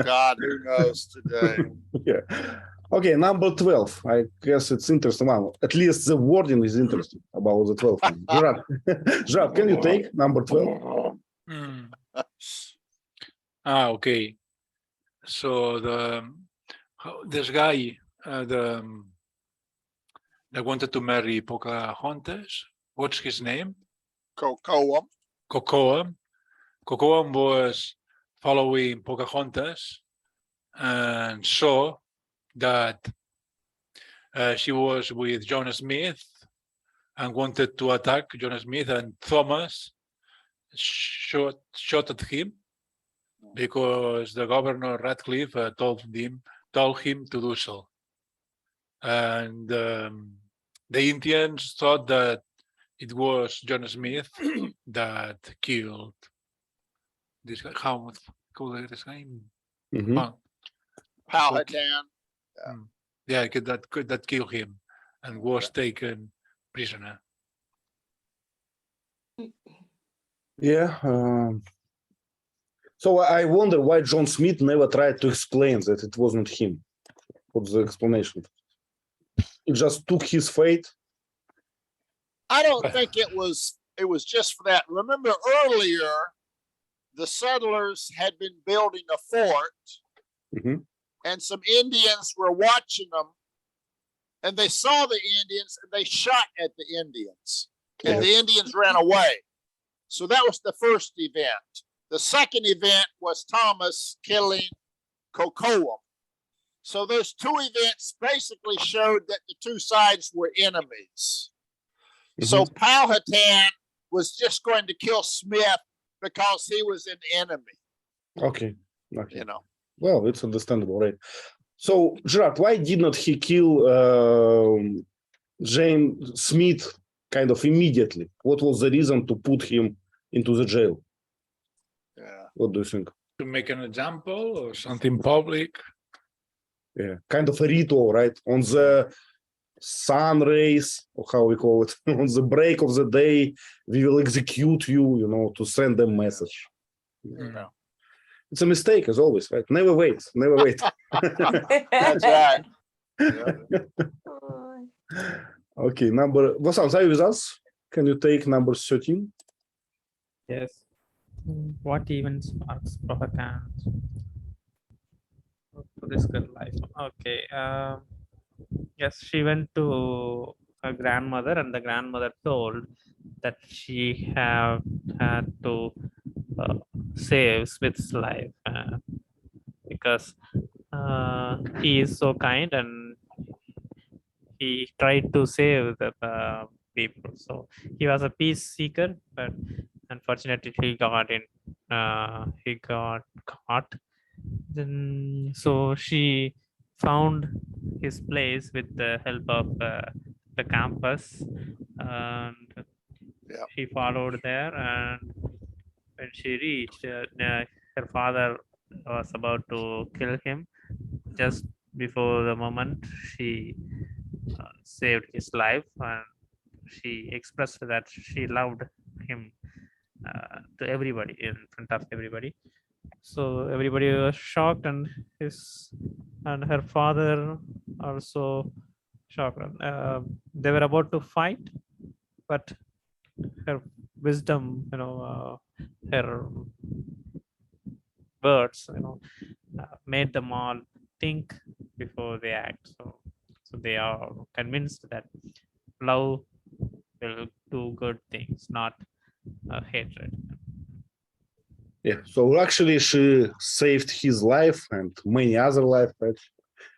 Speaker 2: God, who knows today?
Speaker 1: Yeah. Okay, number 12. I guess it's interesting one. At least the wording is interesting about the 12. Gerard, can you take number 12?
Speaker 6: Okay. So this guy that wanted to marry Pocahontas, what's his name?
Speaker 2: Kocoum.
Speaker 6: Kocoum. Kocoum was following Pocahontas and saw that she was with John Smith and wanted to attack John Smith, and Thomas shot at him because the governor Ratcliffe told him to do so. And the Indians thought that it was John Smith that killed this guy. How call this guy?
Speaker 2: Powhatan.
Speaker 6: Yeah, that killed him and was taken prisoner.
Speaker 1: Yeah. So I wonder why John Smith never tried to explain that it wasn't him. What's the explanation? He just took his fate.
Speaker 2: I don't think it was just for that. Remember earlier, the settlers had been building a fort, and some Indians were watching them, and they saw the Indians and they shot at the Indians, and the Indians ran away. So that was the first event. The second event was Thomas killing Kocoum. So those two events basically showed that the two sides were enemies. So Powhatan was just going to kill Smith because he was an enemy.
Speaker 1: Okay. Well, it's understandable, right? So, Gerard, why did not he kill James Smith kind of immediately? What was the reason to put him into the jail?
Speaker 2: Yeah.
Speaker 1: What do you think?
Speaker 6: To make an example or something public?
Speaker 1: Yeah, kind of a ritual, right? On the sun rays, or how we call it, on the break of the day, we will execute you, to send a message.
Speaker 6: No.
Speaker 1: It's a mistake as always, right? Never wait. Never wait.
Speaker 2: That's right. Yeah.
Speaker 4: Oh,
Speaker 1: Okay, number. Vasant, are you with us? Can you take number 13?
Speaker 7: Yes. What events marks Pocahontas to this girl life? Okay. Yes, she went to her grandmother, and the grandmother told that she had to save Smith's life because he is so kind and he tried to save the people. So he was a peace seeker, but unfortunately he got caught. Then so she found his place with the help of the campus, and
Speaker 2: Yeah.
Speaker 7: she followed there. And when she reached, her father was about to kill him. Just before the moment she saved his life, and she expressed that she loved him to everybody, in front of everybody. So everybody was shocked, and her father also shocked. They were about to fight, but her wisdom, her words, made them all think before they act. So they are convinced that love will do good things, not hatred.
Speaker 1: Yeah. So actually, she saved his life and many other lives, right?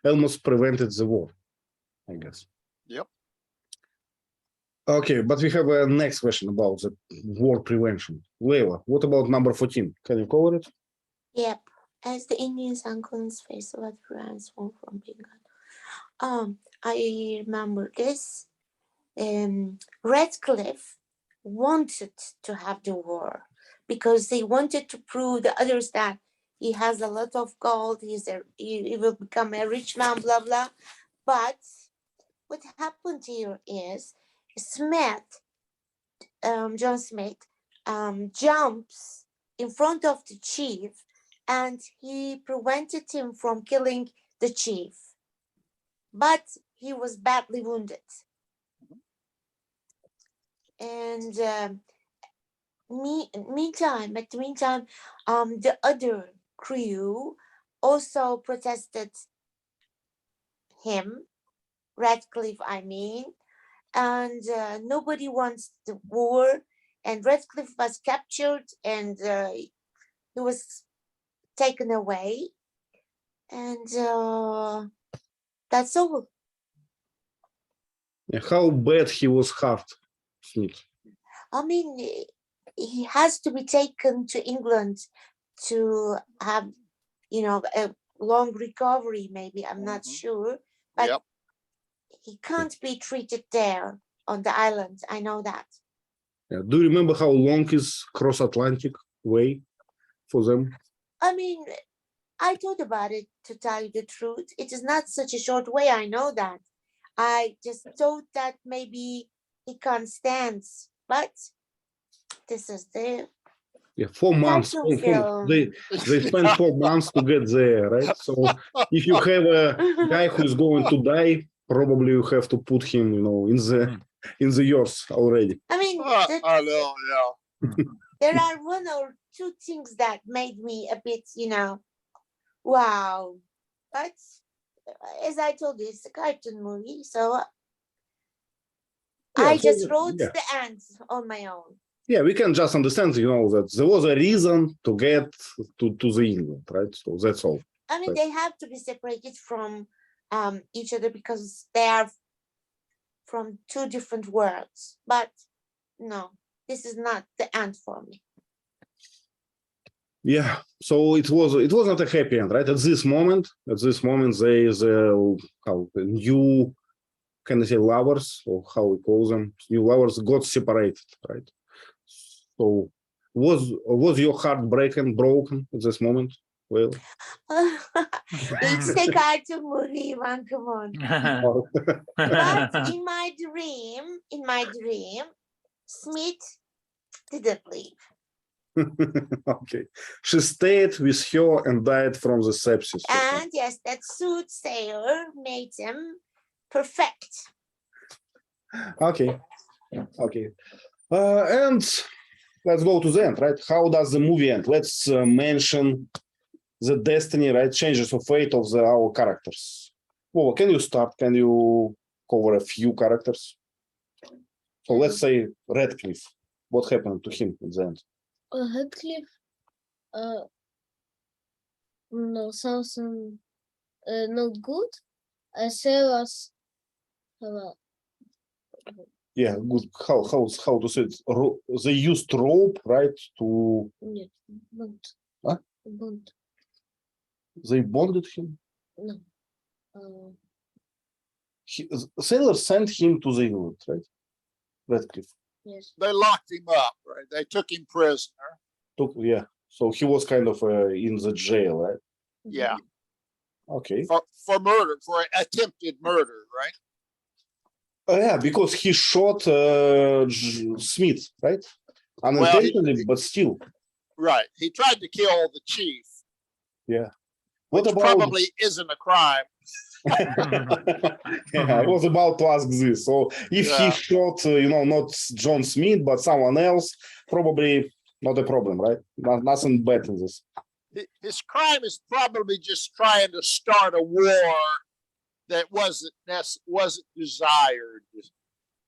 Speaker 1: Almost prevented the war, I guess.
Speaker 2: Yep.
Speaker 1: Okay, but we have a next question about the war prevention. Leila, what about number 14? Can you cover it?
Speaker 4: yep. As the Indians unclean's face, what prevents one from being God? I remember this. Ratcliffe wanted to have the war because they wanted to prove the others that he has a lot of gold, he will become a rich man, blah blah. But what happened here is John Smith, jumps in front of the chief, and he prevented him from killing the chief, but he was badly wounded. And at the meantime, the other crew also protested him, Ratcliffe, I mean, and nobody wants the war. And Ratcliffe was captured, and he was taken away, and that's all.
Speaker 1: Yeah, how bad he was hurt, Smith?
Speaker 4: I mean, he has to be taken to England to have, a long recovery, maybe. I'm not sure, but
Speaker 2: Yep.
Speaker 4: he can't be treated there on the island. I know that.
Speaker 1: Yeah. Do you remember how long is cross-Atlantic way for them?
Speaker 4: I mean, I thought about it, to tell you the truth. It is not such a short way, I know that. I just thought that maybe he can't stand, but this is the
Speaker 1: Yeah, 4 months.
Speaker 4: cartoon film.
Speaker 1: They spent 4 months to get there, right? So if you have a guy who is going to die, probably you have to put him, in the yours already.
Speaker 4: I mean,
Speaker 2: I know, yeah.
Speaker 4: there are one or two things that made me a bit, wow. But as I told you, it's a cartoon movie, so
Speaker 1: Yeah,
Speaker 4: I
Speaker 1: so,
Speaker 4: just wrote
Speaker 1: yeah.
Speaker 4: the ends on my own.
Speaker 1: Yeah, we can just understand, that there was a reason to get to the England, right? So that's all.
Speaker 4: I mean,
Speaker 1: Right.
Speaker 4: they have to be separated from each other because they are from two different worlds. But no, this is not the end for me.
Speaker 1: Yeah, so it was not a happy end, right? At this moment, there is new, can I say, lovers, or how we call them, new lovers got separated, right? So was your heart broken at this moment? Well,
Speaker 4: It's a cartoon movie, man. Come on. But in my dream, Smith didn't leave.
Speaker 1: Okay. She stayed with her and died from the sepsis.
Speaker 4: And yes, that soothsayer made them perfect.
Speaker 1: Okay. Okay. And let's go to the end, right? How does the movie end? Let's mention the destiny, right? Changes of fate of our characters. Well, can you start? Can you cover a few characters? So let's say Ratcliffe. What happened to him in the end?
Speaker 3: Ratcliffe, no, something not good. Sarah's,
Speaker 1: Yeah, good. How to say it? They used rope, right? To
Speaker 3: нет, bunt.
Speaker 1: Huh?
Speaker 3: Bunt,
Speaker 1: they bonded him.
Speaker 3: no.
Speaker 1: Sailor sent him to the island, right? Ratcliffe.
Speaker 3: Yes.
Speaker 2: They locked him up, right? They took him prisoner.
Speaker 1: Yeah. So he was kind of in the jail, right?
Speaker 2: Yeah,
Speaker 1: Okay.
Speaker 2: for murder, for attempted murder, right?
Speaker 1: Yeah, because he shot Smith, right? Unintentionally, but still.
Speaker 2: Right. He tried to kill the chief,
Speaker 1: Yeah. What
Speaker 2: which
Speaker 1: about?
Speaker 2: probably isn't a crime.
Speaker 1: Yeah, I was about to ask this. So if he
Speaker 2: Yeah.
Speaker 1: shot, not John Smith, but someone else, probably not a problem, right? Nothing bad in this.
Speaker 2: His crime is probably just trying to start a war that wasn't desired.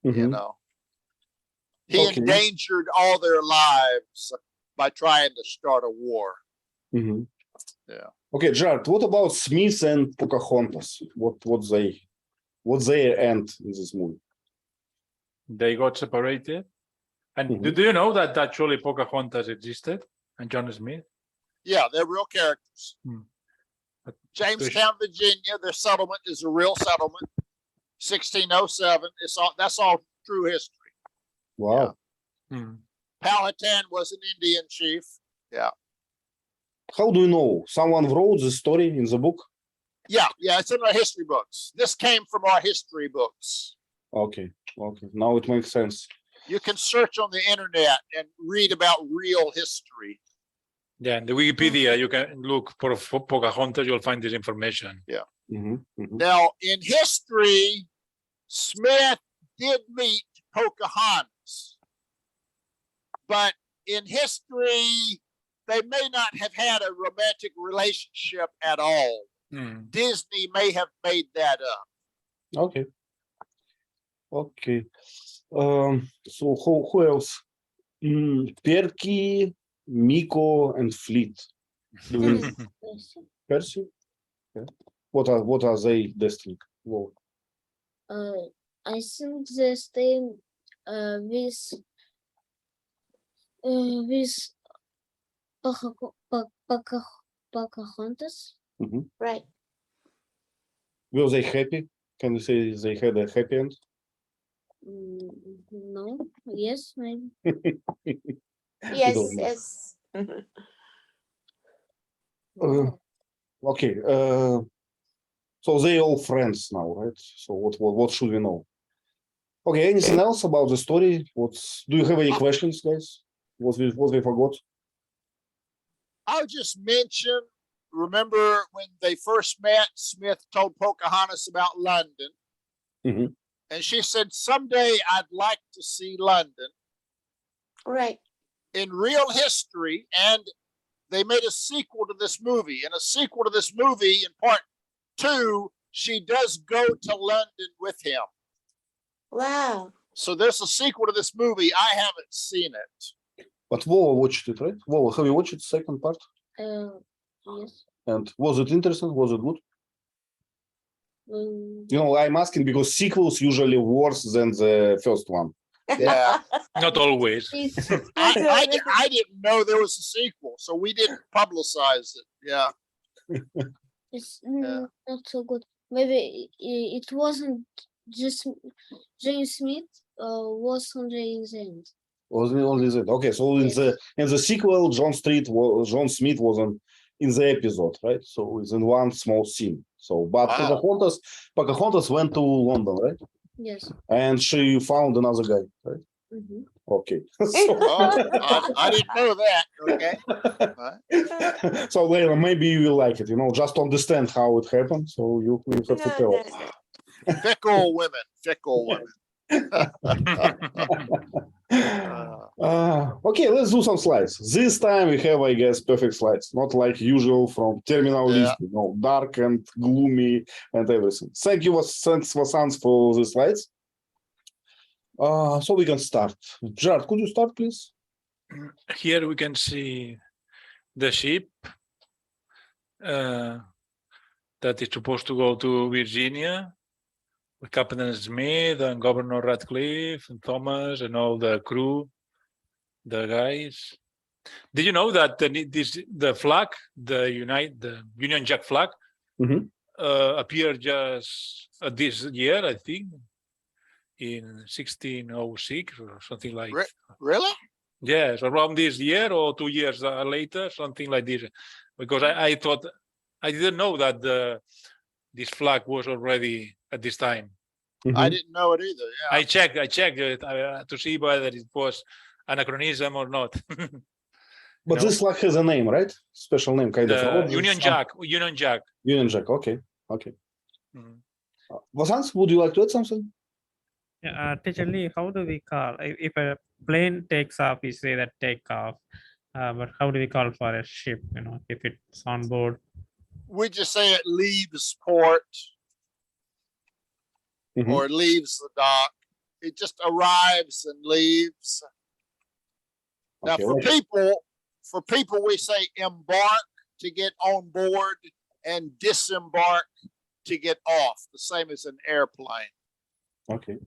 Speaker 2: You know, he
Speaker 1: Okay.
Speaker 2: endangered all their lives by trying to start a war. Yeah.
Speaker 1: Okay, Jared, what about Smith and Pocahontas? What their end in this movie?
Speaker 6: They got separated. And do you know that actually Pocahontas existed and John Smith?
Speaker 2: Yeah, they're real characters.
Speaker 6: But
Speaker 2: Jamestown, Virginia, their settlement is a real settlement. 1607. That's all true history.
Speaker 1: Wow.
Speaker 2: Powhatan was an Indian chief. Yeah.
Speaker 1: How do you know? Someone wrote the story in the book?
Speaker 2: Yeah, it's in our history books. This came from our history books.
Speaker 1: Okay. Now it makes sense.
Speaker 2: You can search on the internet and read about real history.
Speaker 6: Yeah, in the Wikipedia, you can look for Pocahontas, you'll find this information.
Speaker 2: Yeah. Now, in history, Smith did meet Pocahontas. But in history, they may not have had a romantic relationship at all. Disney may have made that up.
Speaker 1: Okay. So who else? Percy, Meeko, and Flit. Percy? Yeah. What are they destined? Whoa.
Speaker 3: I think they stay with Pocahontas.
Speaker 4: Right.
Speaker 1: Were they happy? Can you say they had a happy end?
Speaker 3: No. Yes, maybe.
Speaker 4: Yes,
Speaker 1: don't know.
Speaker 4: yes.
Speaker 1: Okay. So they all friends now, right? So what should we know? Okay. Anything else about the story? Do you have any questions, guys? What we forgot?
Speaker 2: I'll just mention, remember when they first met, Smith told Pocahontas about London. And she said, someday I'd like to see London.
Speaker 4: Right.
Speaker 2: In real history, and they made a sequel to this movie. In a sequel to this movie, in part 2, she does go to London with him.
Speaker 4: Wow.
Speaker 2: So there's a sequel to this movie. I haven't seen it.
Speaker 1: But Vova watched it, right? Vova, have you watched the second part?
Speaker 3: Yes.
Speaker 1: And was it interesting? Was it good? I'm asking because sequels usually worse than the first one.
Speaker 2: Yeah.
Speaker 6: Not always.
Speaker 2: I didn't know there was a sequel, so we didn't publicize it. Yeah.
Speaker 3: It's not so good. Maybe it wasn't just James Smith, was only in the end.
Speaker 1: Was only that? Okay, so in the sequel, John Smith wasn't in the episode, right? So it's in one small scene. So, but
Speaker 2: Wow.
Speaker 1: Pocahontas went to London, right?
Speaker 3: Yes.
Speaker 1: And she found another guy, right? Okay.
Speaker 2: Oh, I didn't know that. Okay.
Speaker 1: So Leila, maybe you will like it, just to understand how it happened. So you have to
Speaker 4: No,
Speaker 1: tell
Speaker 4: no,
Speaker 1: us.
Speaker 4: no.
Speaker 2: Fickle women. Fickle women.
Speaker 1: Okay, let's do some slides. This time we have, I guess, perfect slides, not like usual from Terminal
Speaker 2: Yeah.
Speaker 1: List, dark and gloomy and everything. Thanks, Vasants, for the slides. So we can start. Gerard, could you start, please?
Speaker 6: Here we can see the ship that is supposed to go to Virginia with Captain Smith and Governor Ratcliffe and Thomas and all the crew, the guys. Did you know that the flag, the Union Jack flag, appeared just this year, I think, in 1606 or something like.
Speaker 2: Really?
Speaker 6: Yes, around this year or 2 years later, something like this. Because I thought, I didn't know that this flag was already at this time.
Speaker 2: I didn't know it either. Yeah.
Speaker 6: I checked it to see whether it was anachronism or not.
Speaker 1: But this flag has a name, right? Special name, kind of.
Speaker 6: Union Jack.
Speaker 1: Union Jack. Okay.
Speaker 6: Mhm.
Speaker 1: Vasants, would you like to add something?
Speaker 7: Yeah, Teacher Lee, how do we call if a plane takes off? We say that take off, but how do we call for a ship? If it's on board.
Speaker 2: We just say it leaves port or leaves the dock. It just arrives and leaves. Now, for people, we say embark to get on board and disembark to get off, the same as an airplane.
Speaker 1: Okay.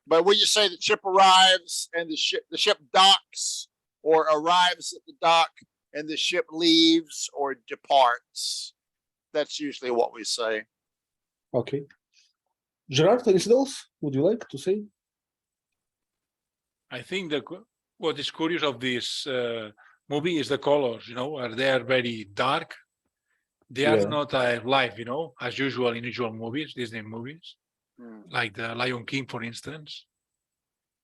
Speaker 2: But when you say the ship arrives and the ship docks or arrives at the dock and the ship leaves or departs, that's usually what we say.
Speaker 1: Okay. Gerard, anything else would you like to say?
Speaker 6: I think that what is curious of this movie is the colors, they are very dark. They are not live, as usual in usual movies, Disney movies, like the Lion King, for instance.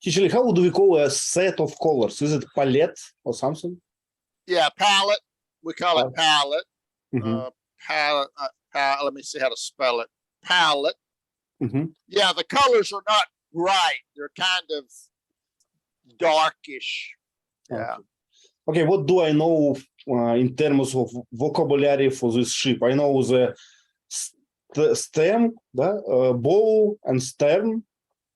Speaker 1: Usually, how do we call a set of colors? Is it palette or something?
Speaker 2: Yeah, palette. We call it palette. Palette. Let me see how to spell it. Palette. Yeah, the colors are not bright. They're kind of darkish. Yeah.
Speaker 1: Okay, what do I know in terms of vocabulary for this ship? I know the stem, bow and stern,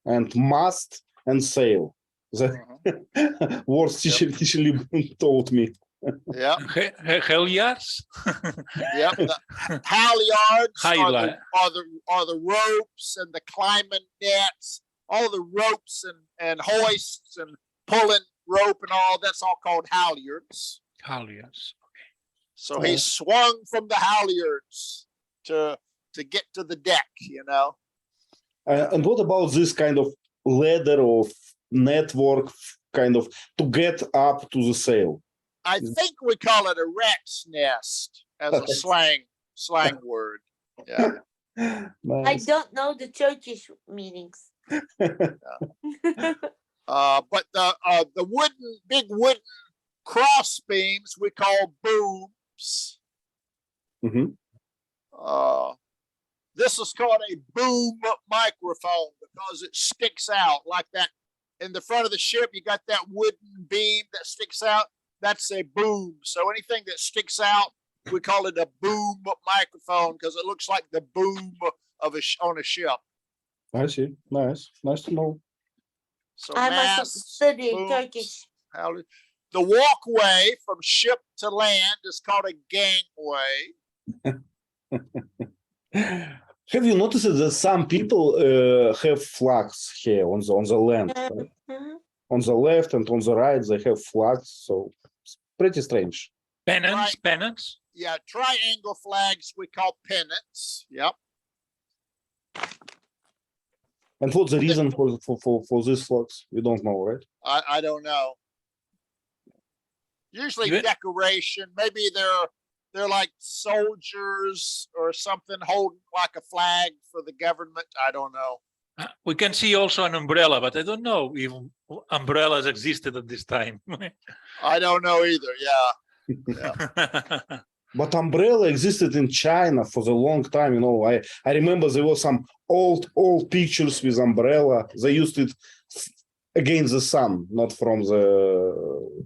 Speaker 1: and mast and sail. The words teacher Lee taught me.
Speaker 2: Yeah.
Speaker 6: Halyards?
Speaker 2: Yep. The halyards are the ropes and the climbing nets, all the ropes and hoists and pulling rope and all, that's all called halyards.
Speaker 6: Halyards. Okay.
Speaker 2: So he swung from the halyards to get to the deck,
Speaker 1: And what about this kind of ladder of network kind of to get up to the sail?
Speaker 2: I think we call it a rat's nest as a slang word. Yeah.
Speaker 1: Nice.
Speaker 4: I don't know the Turkish meanings.
Speaker 2: But the big wooden cross beams we call booms. This is called a boom microphone because it sticks out like that. In the front of the ship, you got that wooden beam that sticks out. That's a boom. So anything that sticks out, we call it a boom microphone because it looks like the boom of on a ship.
Speaker 1: I see. Nice to know.
Speaker 2: So
Speaker 4: I must have studied Turkish.
Speaker 2: The walkway from ship to land is called a gangway.
Speaker 1: Have you noticed that some people have flags here on the land? Right? On the left and on the right, they have flags. So it's pretty strange.
Speaker 6: Pennants?
Speaker 2: Yeah, triangle flags we call pennants. Yep.
Speaker 1: And what's the reason for these flags? We don't know, right?
Speaker 2: I don't know. Usually decoration. Maybe they're like soldiers or something holding like a flag for the government. I don't know.
Speaker 6: We can see also an umbrella, but I don't know if umbrellas existed at this time.
Speaker 2: I don't know either. Yeah.
Speaker 1: But umbrella existed in China for the long time. You know, I remember there were some old pictures with umbrella. They used it against the sun, not from the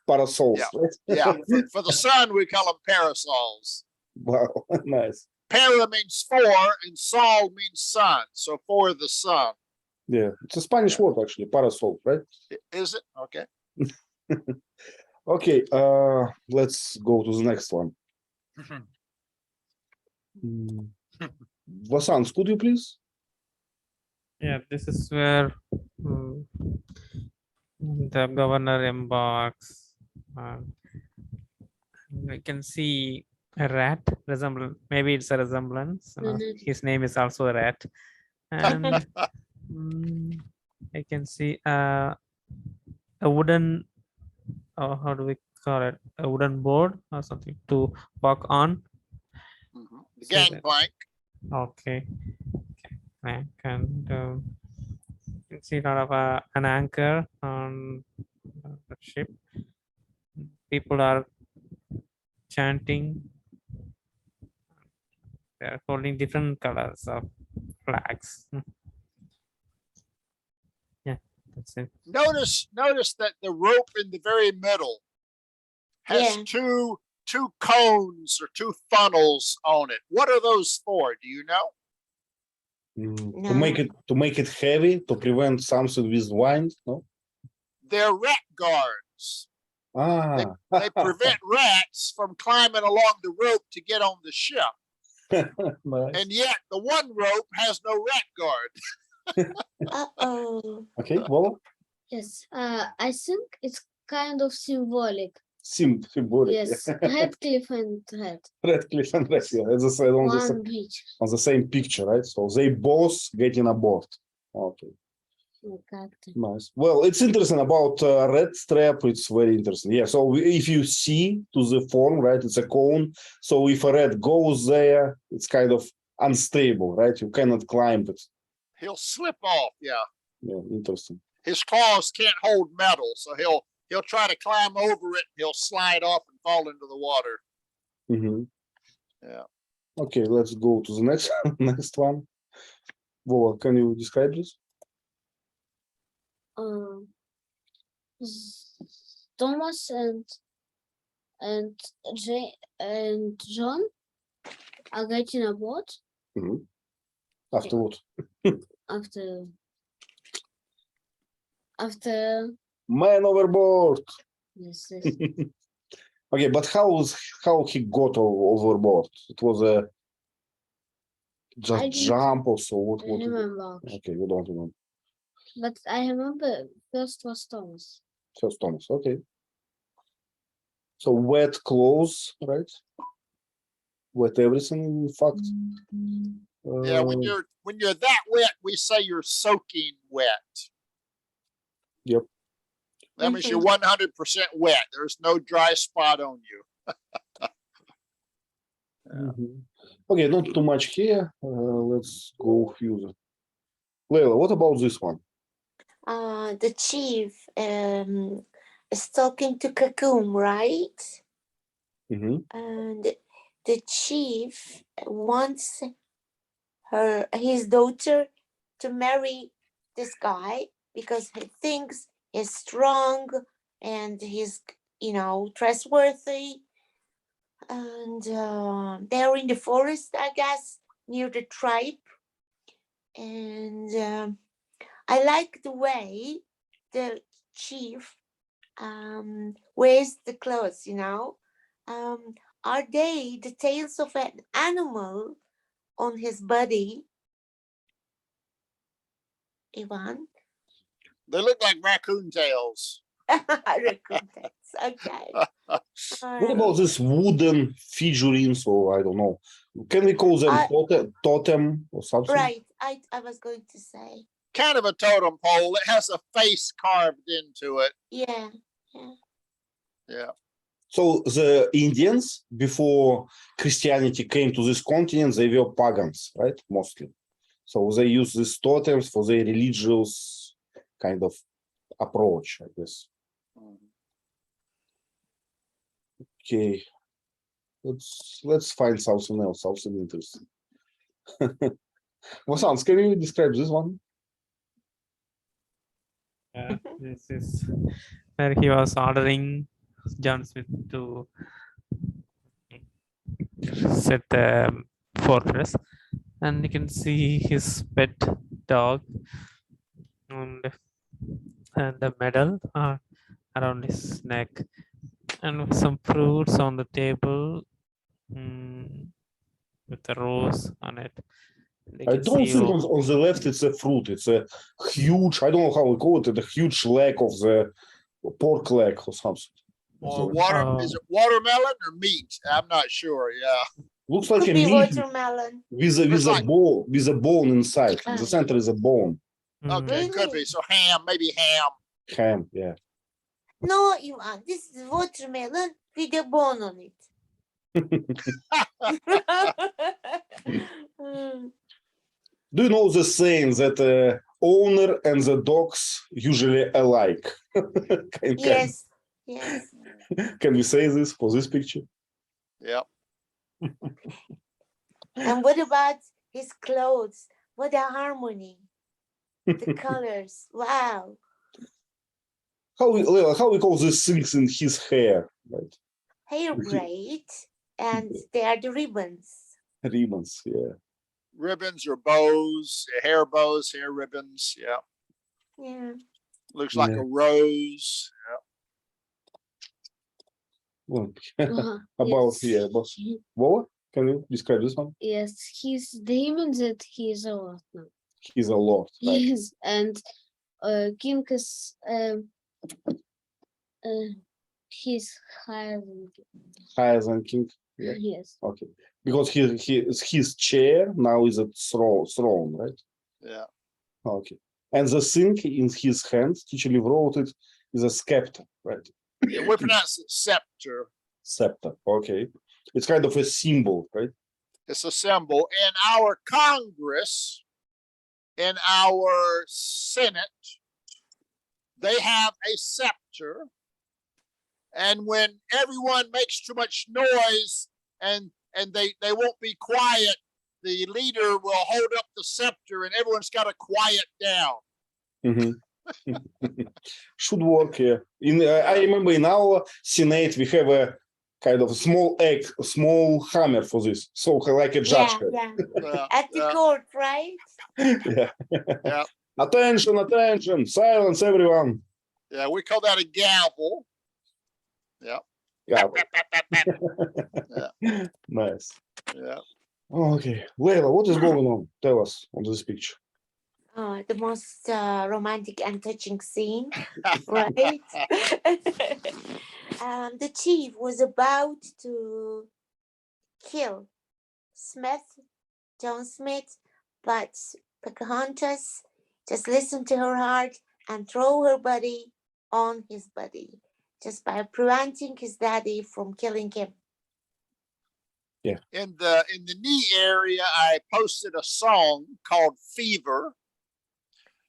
Speaker 1: parasols.
Speaker 2: Yeah.
Speaker 1: Right?
Speaker 2: Yeah. For the sun, we call them parasols.
Speaker 1: Wow, nice.
Speaker 2: Para means for and sol means sun. So for the sun.
Speaker 1: Yeah, it's a Spanish word actually, parasol, right?
Speaker 2: Is it? Okay.
Speaker 1: Okay, let's go to the next one. Vasant, could you please?
Speaker 7: Yeah, this is where the governor embarks. We can see a rat resemblance. Maybe it's a resemblance. His name is also a rat, and I can see a wooden. How do we call it? A wooden board or something to walk on.
Speaker 2: The
Speaker 7: So that-
Speaker 2: gangplank.
Speaker 7: Okay. And you can see a lot of an anchor on the ship. People are chanting. They are holding different colors of flags. Yeah, that's it.
Speaker 2: Notice that the rope in the very middle has
Speaker 4: Yeah.
Speaker 2: two cones or two funnels on it. What are those for? Do you know?
Speaker 1: To make it heavy, to prevent something with wind, no?
Speaker 2: They're rat guards.
Speaker 1: Ah,
Speaker 2: They prevent rats from climbing along the rope to get on the ship.
Speaker 1: nice.
Speaker 2: And yet the one rope has no rat guard.
Speaker 4: Uh-oh.
Speaker 1: Okay, well,
Speaker 3: Yes, I think it's kind of symbolic.
Speaker 1: symbolic.
Speaker 3: Yes, Ratcliffe and Red.
Speaker 1: Ratcliffe and Red, yeah, as I said,
Speaker 3: One beach.
Speaker 1: on the same picture, right? So they both getting aboard. Okay,
Speaker 3: Как-то.
Speaker 1: nice. Well, it's interesting about red strap. It's very interesting. Yeah. So if you see to the form, right, it's a cone. So if a rat goes there, it's kind of unstable, right? You cannot climb it.
Speaker 2: He'll slip off. Yeah.
Speaker 1: Yeah, interesting.
Speaker 2: His claws can't hold metal, so he'll try to climb over it. He'll slide off and fall into the water.
Speaker 1: Mm-hmm.
Speaker 2: Yeah.
Speaker 1: Okay, let's go to the next next one. Vova, can you describe this?
Speaker 3: Thomas and John are getting aboard
Speaker 1: Mm-hmm. After what?
Speaker 3: after
Speaker 1: Man overboard.
Speaker 3: yes,
Speaker 1: Okay, but how he got overboard? It was a
Speaker 3: I
Speaker 1: just
Speaker 3: didn't
Speaker 1: jump or so. What?
Speaker 3: remember,
Speaker 1: Okay, you don't remember.
Speaker 3: but I remember first was Thomas.
Speaker 1: First Thomas. Okay. So wet clothes, right? Wet everything. In fact.
Speaker 2: Yeah, when you're that wet, we say you're soaking wet.
Speaker 1: Yep.
Speaker 2: That means you're 100% wet. There's no dry spot on you.
Speaker 1: Mhm. Okay, not too much here. Let's go further. Leila, what about this one?
Speaker 4: The chief is talking to Kocoum, right?
Speaker 1: Mm-hmm.
Speaker 4: And the chief wants his daughter to marry this guy because he thinks he's strong and he's, trustworthy. And they're in the forest, I guess, near the tribe. And I like the way the chief wears the clothes, Are they the tails of an animal on his body? Ivan?
Speaker 2: They look like raccoon tails.
Speaker 4: Raccoon tails, okay.
Speaker 1: What about this wooden figurines, or I don't know? Can we call them totem or something?
Speaker 4: Right, I was going to say.
Speaker 2: Kind of a totem pole. It has a face carved into it.
Speaker 4: Yeah.
Speaker 2: Yeah.
Speaker 1: So the Indians, before Christianity came to this continent, they were pagans, right? Mostly. So they use these totems for their religious kind of approach, I guess. Okay. Let's find something else, something interesting. Vasant, can you describe this one?
Speaker 7: This is where he was ordering John Smith to set the fortress, and you can see his pet dog and the medal around his neck, and with some fruits on the table, with a rose on it. You
Speaker 1: I
Speaker 7: can
Speaker 1: don't
Speaker 7: see
Speaker 1: think on the left it's a fruit. It's a huge, I don't know how we call it, a huge leg of the pork leg or something.
Speaker 2: Or water, is it watermelon or meat? I'm not sure. Yeah.
Speaker 1: Looks like
Speaker 4: Could
Speaker 1: a
Speaker 4: be
Speaker 1: meat
Speaker 4: watermelon.
Speaker 1: with
Speaker 2: Looks
Speaker 1: a
Speaker 2: like-
Speaker 1: bone inside. In the center is a bone.
Speaker 2: Okay, could be.
Speaker 4: Really?
Speaker 2: So ham, maybe ham.
Speaker 1: Ham, yeah.
Speaker 4: No, Ivan, this is watermelon with a bone on it. Mm,
Speaker 1: Do you know the saying that owner and the dogs usually alike?
Speaker 4: yes, yes.
Speaker 1: Can we say this for this picture?
Speaker 2: Yep.
Speaker 4: And what about his clothes? What a harmony. The colors. Wow.
Speaker 1: How we call these things in his hair? Right?
Speaker 4: Hair braid. And they are the ribbons.
Speaker 1: Ribbons, yeah.
Speaker 2: Ribbons or bows, hair bows, hair ribbons. Yeah.
Speaker 4: Yeah.
Speaker 2: Looks like
Speaker 1: Yeah.
Speaker 2: a rose. Yeah.
Speaker 1: Well,
Speaker 3: Uh-huh.
Speaker 1: about
Speaker 3: Yes.
Speaker 1: yeah, about Vola? Can you describe this one?
Speaker 3: Yes, he's demon that he is a lot now.
Speaker 1: He's a lord, right?
Speaker 3: Yes, and king is he's higher than king.
Speaker 1: Higher than king. Yeah.
Speaker 3: Yes.
Speaker 1: Okay. Because his chair now is a throne, right?
Speaker 2: Yeah.
Speaker 1: Okay. And the thing in his hand, teacher Liv wrote it, is a scepter, right?
Speaker 2: Yeah, we pronounce it scepter.
Speaker 1: Scepter. Okay. It's kind of a symbol, right?
Speaker 2: It's a symbol. In our Congress, in our Senate, they have a scepter. And when everyone makes too much noise and they won't be quiet, the leader will hold up the scepter and everyone's got to quiet down.
Speaker 1: Mm-hmm. Should work, yeah. I remember in our Senate we have a kind of small hammer for this, so like a judge.
Speaker 4: Yeah, yeah.
Speaker 2: Yeah,
Speaker 4: At the
Speaker 2: yeah,
Speaker 4: court, right?
Speaker 1: Yeah.
Speaker 2: yeah,
Speaker 1: Attention, silence, everyone.
Speaker 2: yeah. We call that a gavel. Yeah.
Speaker 1: Yeah.
Speaker 2: Yeah.
Speaker 1: Nice.
Speaker 2: Yeah.
Speaker 1: Okay, Leila, what is going on? Tell us on this picture.
Speaker 4: Oh, the most romantic and touching scene, right? The chief was about to kill John Smith, but Pocahontas just listened to her heart and throw her body on his body, just by preventing his daddy from killing him.
Speaker 2: In the knee area, I posted a song called Fever.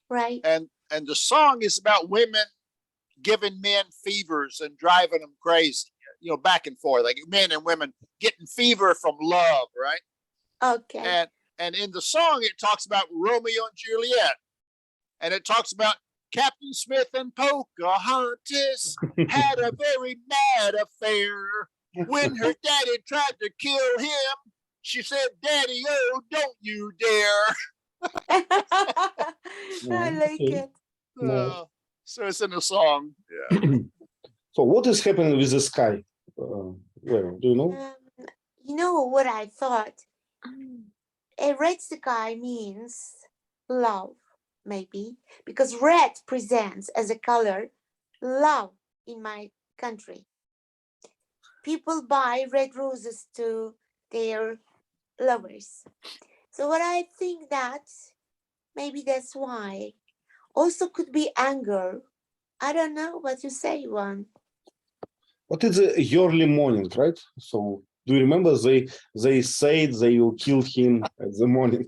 Speaker 4: Right.
Speaker 2: And the song is about women giving men fevers and driving them crazy, back and forth, like men and women getting fever from love, right?
Speaker 4: Okay.
Speaker 2: And in the song, it talks about Romeo and Juliet. And it talks about Captain Smith and Pocahontas had a very mad affair. When her daddy tried to kill him, she said, "Daddy, oh, don't you dare."
Speaker 4: I like
Speaker 1: Okay.
Speaker 4: it.
Speaker 1: No.
Speaker 2: So it's in the song. Yeah.
Speaker 1: So what is happening with the sky? Well, do you know?
Speaker 4: You know what I thought? A red sky means love, maybe, because red presents as a color love in my country. People buy red roses to their lovers. So what I think that maybe that's why. Also could be anger. I don't know what you say, Juan.
Speaker 1: But it's a early morning, right? So do you remember they said they will kill him at the morning?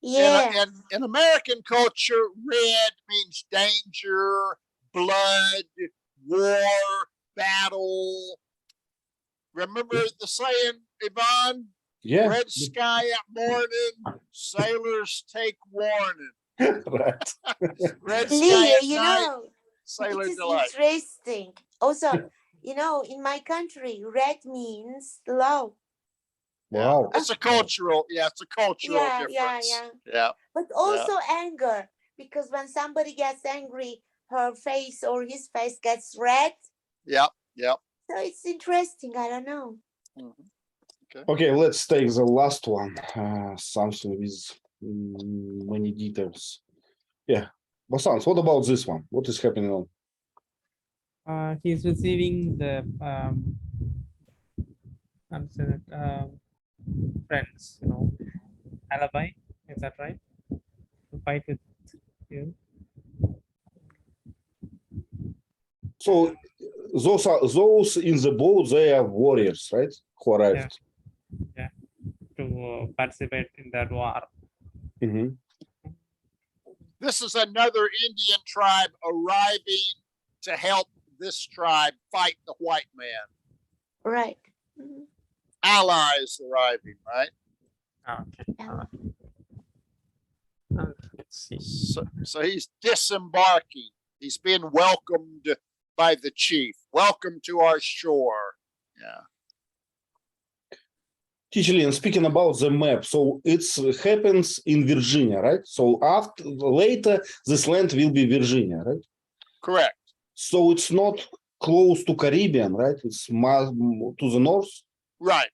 Speaker 4: Yeah.
Speaker 2: In American culture, red means danger, blood, war, battle. Remember the saying, Yvonne?
Speaker 1: Yeah,
Speaker 2: Red sky at morning, sailors take warning.
Speaker 1: right.
Speaker 2: Red sky
Speaker 4: Leo,
Speaker 2: at
Speaker 4: you
Speaker 2: night,
Speaker 4: know,
Speaker 2: sailor
Speaker 4: it is
Speaker 2: delight.
Speaker 4: interesting. Also, you know, in my country, red means love.
Speaker 1: Wow.
Speaker 2: It's a cultural, it's a cultural
Speaker 4: Yeah,
Speaker 2: difference.
Speaker 4: yeah.
Speaker 2: Yeah.
Speaker 4: But also anger, because when somebody gets angry, her face or his face gets red.
Speaker 2: Yep.
Speaker 4: So it's interesting. I don't know.
Speaker 1: Okay, let's take the last one. Something with many details. Yeah. Bosans, what about this one? What is happening on?
Speaker 7: He's receiving the friends, you know, alibi. Is that right? To fight with you.
Speaker 1: So those in the boat, they are warriors, right? Who arrived.
Speaker 7: To participate in that war.
Speaker 1: Mhm.
Speaker 2: This is another Indian tribe arriving to help this tribe fight the white man.
Speaker 4: Right. Mhm.
Speaker 2: Allies arriving, right?
Speaker 7: Okay.
Speaker 4: Yeah.
Speaker 7: Let's see.
Speaker 2: So he's disembarking. He's being welcomed by the chief. Welcome to our shore. Yeah.
Speaker 1: Teacher Lynn, speaking about the map, so it happens in Virginia, right? So later, this land will be Virginia, right?
Speaker 2: Correct.
Speaker 1: So it's not close to Caribbean, right? It's to the north.
Speaker 2: Right.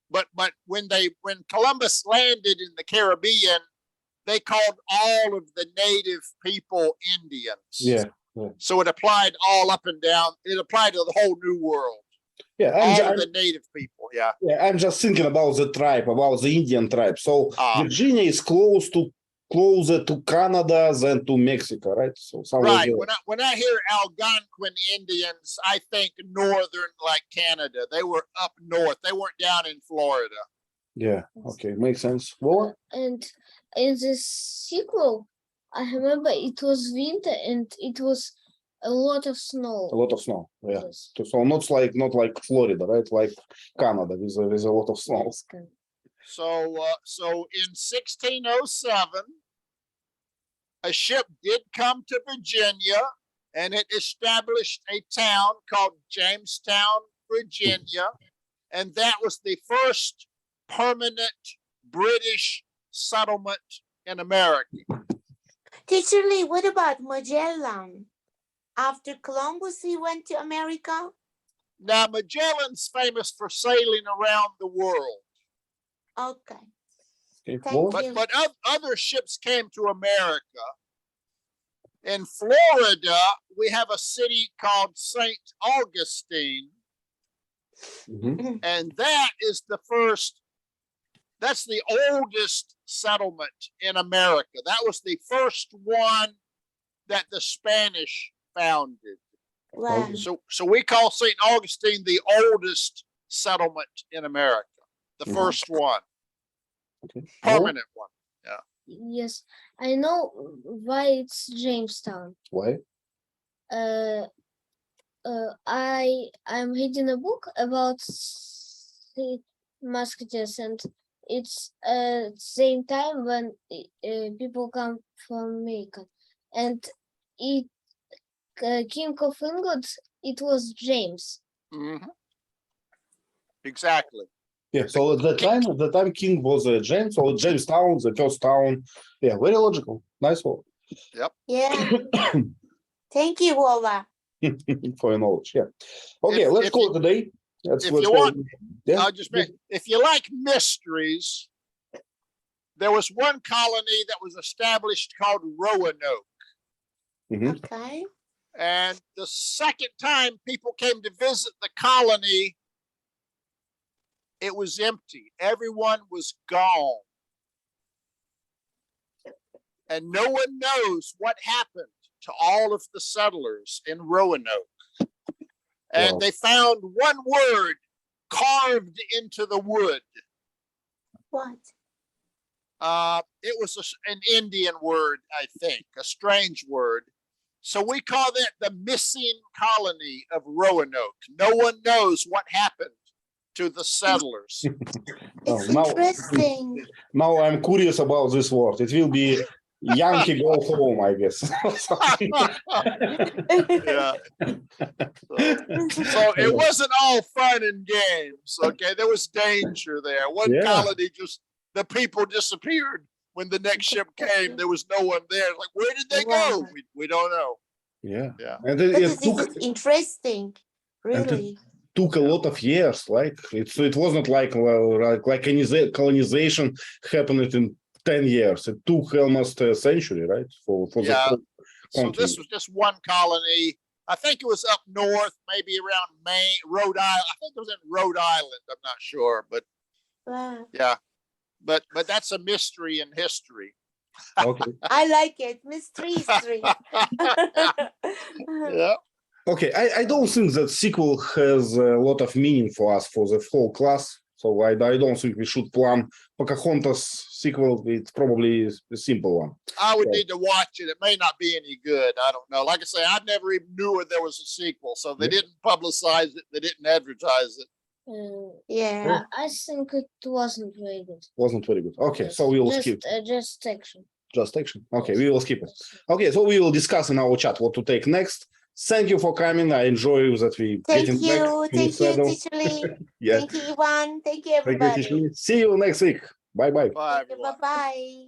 Speaker 2: But when Columbus landed in the Caribbean, they called all of the native people Indians.
Speaker 1: Yeah.
Speaker 2: So it applied all up and down. It applied to the whole New World.
Speaker 1: Yeah,
Speaker 2: all of the native people. Yeah.
Speaker 1: Yeah, I'm just thinking about the tribe, about the Indian tribe. So Virginia is closer to Canada than to Mexico, right? So
Speaker 2: right. When I hear Algonquin Indians, I think northern, like Canada. They were up north. They weren't down in Florida.
Speaker 1: Yeah. Okay, makes sense. Well,
Speaker 3: And in the sequel, I remember it was winter and it was a lot of snow.
Speaker 1: A lot of snow. Yeah.
Speaker 3: Yes.
Speaker 1: So not like Florida, right? Like Canada with a lot of snow.
Speaker 2: So in 1607, a ship did come to Virginia, and it established a town called Jamestown, Virginia, and that was the first permanent British settlement in America.
Speaker 4: Teacher Lee, what about Magellan? After Columbus, he went to America?
Speaker 2: Now, Magellan's famous for sailing around the world.
Speaker 4: Okay.
Speaker 1: Thank
Speaker 4: you.
Speaker 2: But other ships came to America. In Florida, we have a city called St. Augustine.
Speaker 1: Mm-hmm.
Speaker 2: And that is that's the oldest settlement in America. That was the first one that the Spanish founded.
Speaker 4: Wow.
Speaker 2: So we call St. Augustine the oldest settlement in America, the first one, permanent one. Yeah.
Speaker 3: Yes, I know why it's Jamestown.
Speaker 1: Why?
Speaker 3: I'm reading a book about the musketeers, and it's same time when people come from Meeko, and it King of England, it was James.
Speaker 2: Mm-hmm. Exactly.
Speaker 1: Yeah. So at the time King was James, so Jamestown, the first town. Yeah, very logical. Nice work.
Speaker 2: Yep.
Speaker 4: Yeah. Thank you, Wola.
Speaker 1: For your knowledge. Yeah. Okay, let's call it a day. If
Speaker 2: you like mysteries, there was one colony that was established called Roanoke.
Speaker 1: Mm-hmm.
Speaker 4: Okay.
Speaker 2: And the second time people came to visit the colony, it was empty. Everyone was gone. And no one knows what happened to all of the settlers in Roanoke. And they found one word carved into the wood.
Speaker 4: What?
Speaker 2: It was an Indian word, I think, a strange word. So we call that the missing colony of Roanoke. No one knows what happened to the settlers.
Speaker 4: It's
Speaker 1: now,
Speaker 4: interesting.
Speaker 1: now I'm curious about this word. It will be Yankee go home, I guess.
Speaker 2: Yeah. So it wasn't all fun and games. Okay, there was danger there. One
Speaker 1: Yeah.
Speaker 2: colony the people disappeared. When the next ship came, there was no one there. Like, where did they go?
Speaker 4: Wow.
Speaker 2: We don't know.
Speaker 1: Yeah.
Speaker 2: Yeah.
Speaker 1: And
Speaker 4: But
Speaker 1: it
Speaker 4: this
Speaker 1: took
Speaker 4: is interesting, really.
Speaker 1: took a lot of years. Like it wasn't like colonization happened in 10 years. It took almost a century, right? For
Speaker 2: Yeah.
Speaker 1: the whole
Speaker 2: So
Speaker 1: continent.
Speaker 2: this was just one colony. I think it was up north, maybe around Maine, Rhode Island. I think it was in Rhode Island. I'm not sure, but
Speaker 4: Wow.
Speaker 2: yeah. But that's a mystery in history.
Speaker 1: Okay.
Speaker 4: I like it. Mystery history.
Speaker 2: Yeah.
Speaker 1: Okay. I don't think that sequel has a lot of meaning for us for the whole class. So I don't think we should plan Pocahontas sequel. It's probably a simple one.
Speaker 2: I would
Speaker 1: Yeah.
Speaker 2: need to watch it. It may not be any good. I don't know. Like I say, I never even knew there was a sequel. So they
Speaker 1: Yeah.
Speaker 2: didn't publicize it. They didn't advertise it.
Speaker 4: Yeah.
Speaker 3: I think it wasn't very good.
Speaker 1: Wasn't very good. Okay. So we will skip.
Speaker 3: Just action.
Speaker 1: Just action. Okay. We will skip it. Okay. So we will discuss in our chat what to take next. Thank you for coming. I enjoy that we
Speaker 4: Thank
Speaker 1: getting
Speaker 4: you.
Speaker 1: back in the
Speaker 4: Thank you,
Speaker 1: saddle.
Speaker 4: Teacher Lee.
Speaker 1: Yeah.
Speaker 4: Thank you, Ivan. Thank you,
Speaker 1: Thank you,
Speaker 4: everybody.
Speaker 1: Teacher Lee. See you next week. Bye bye.
Speaker 2: Bye, everyone.
Speaker 4: Bye-bye.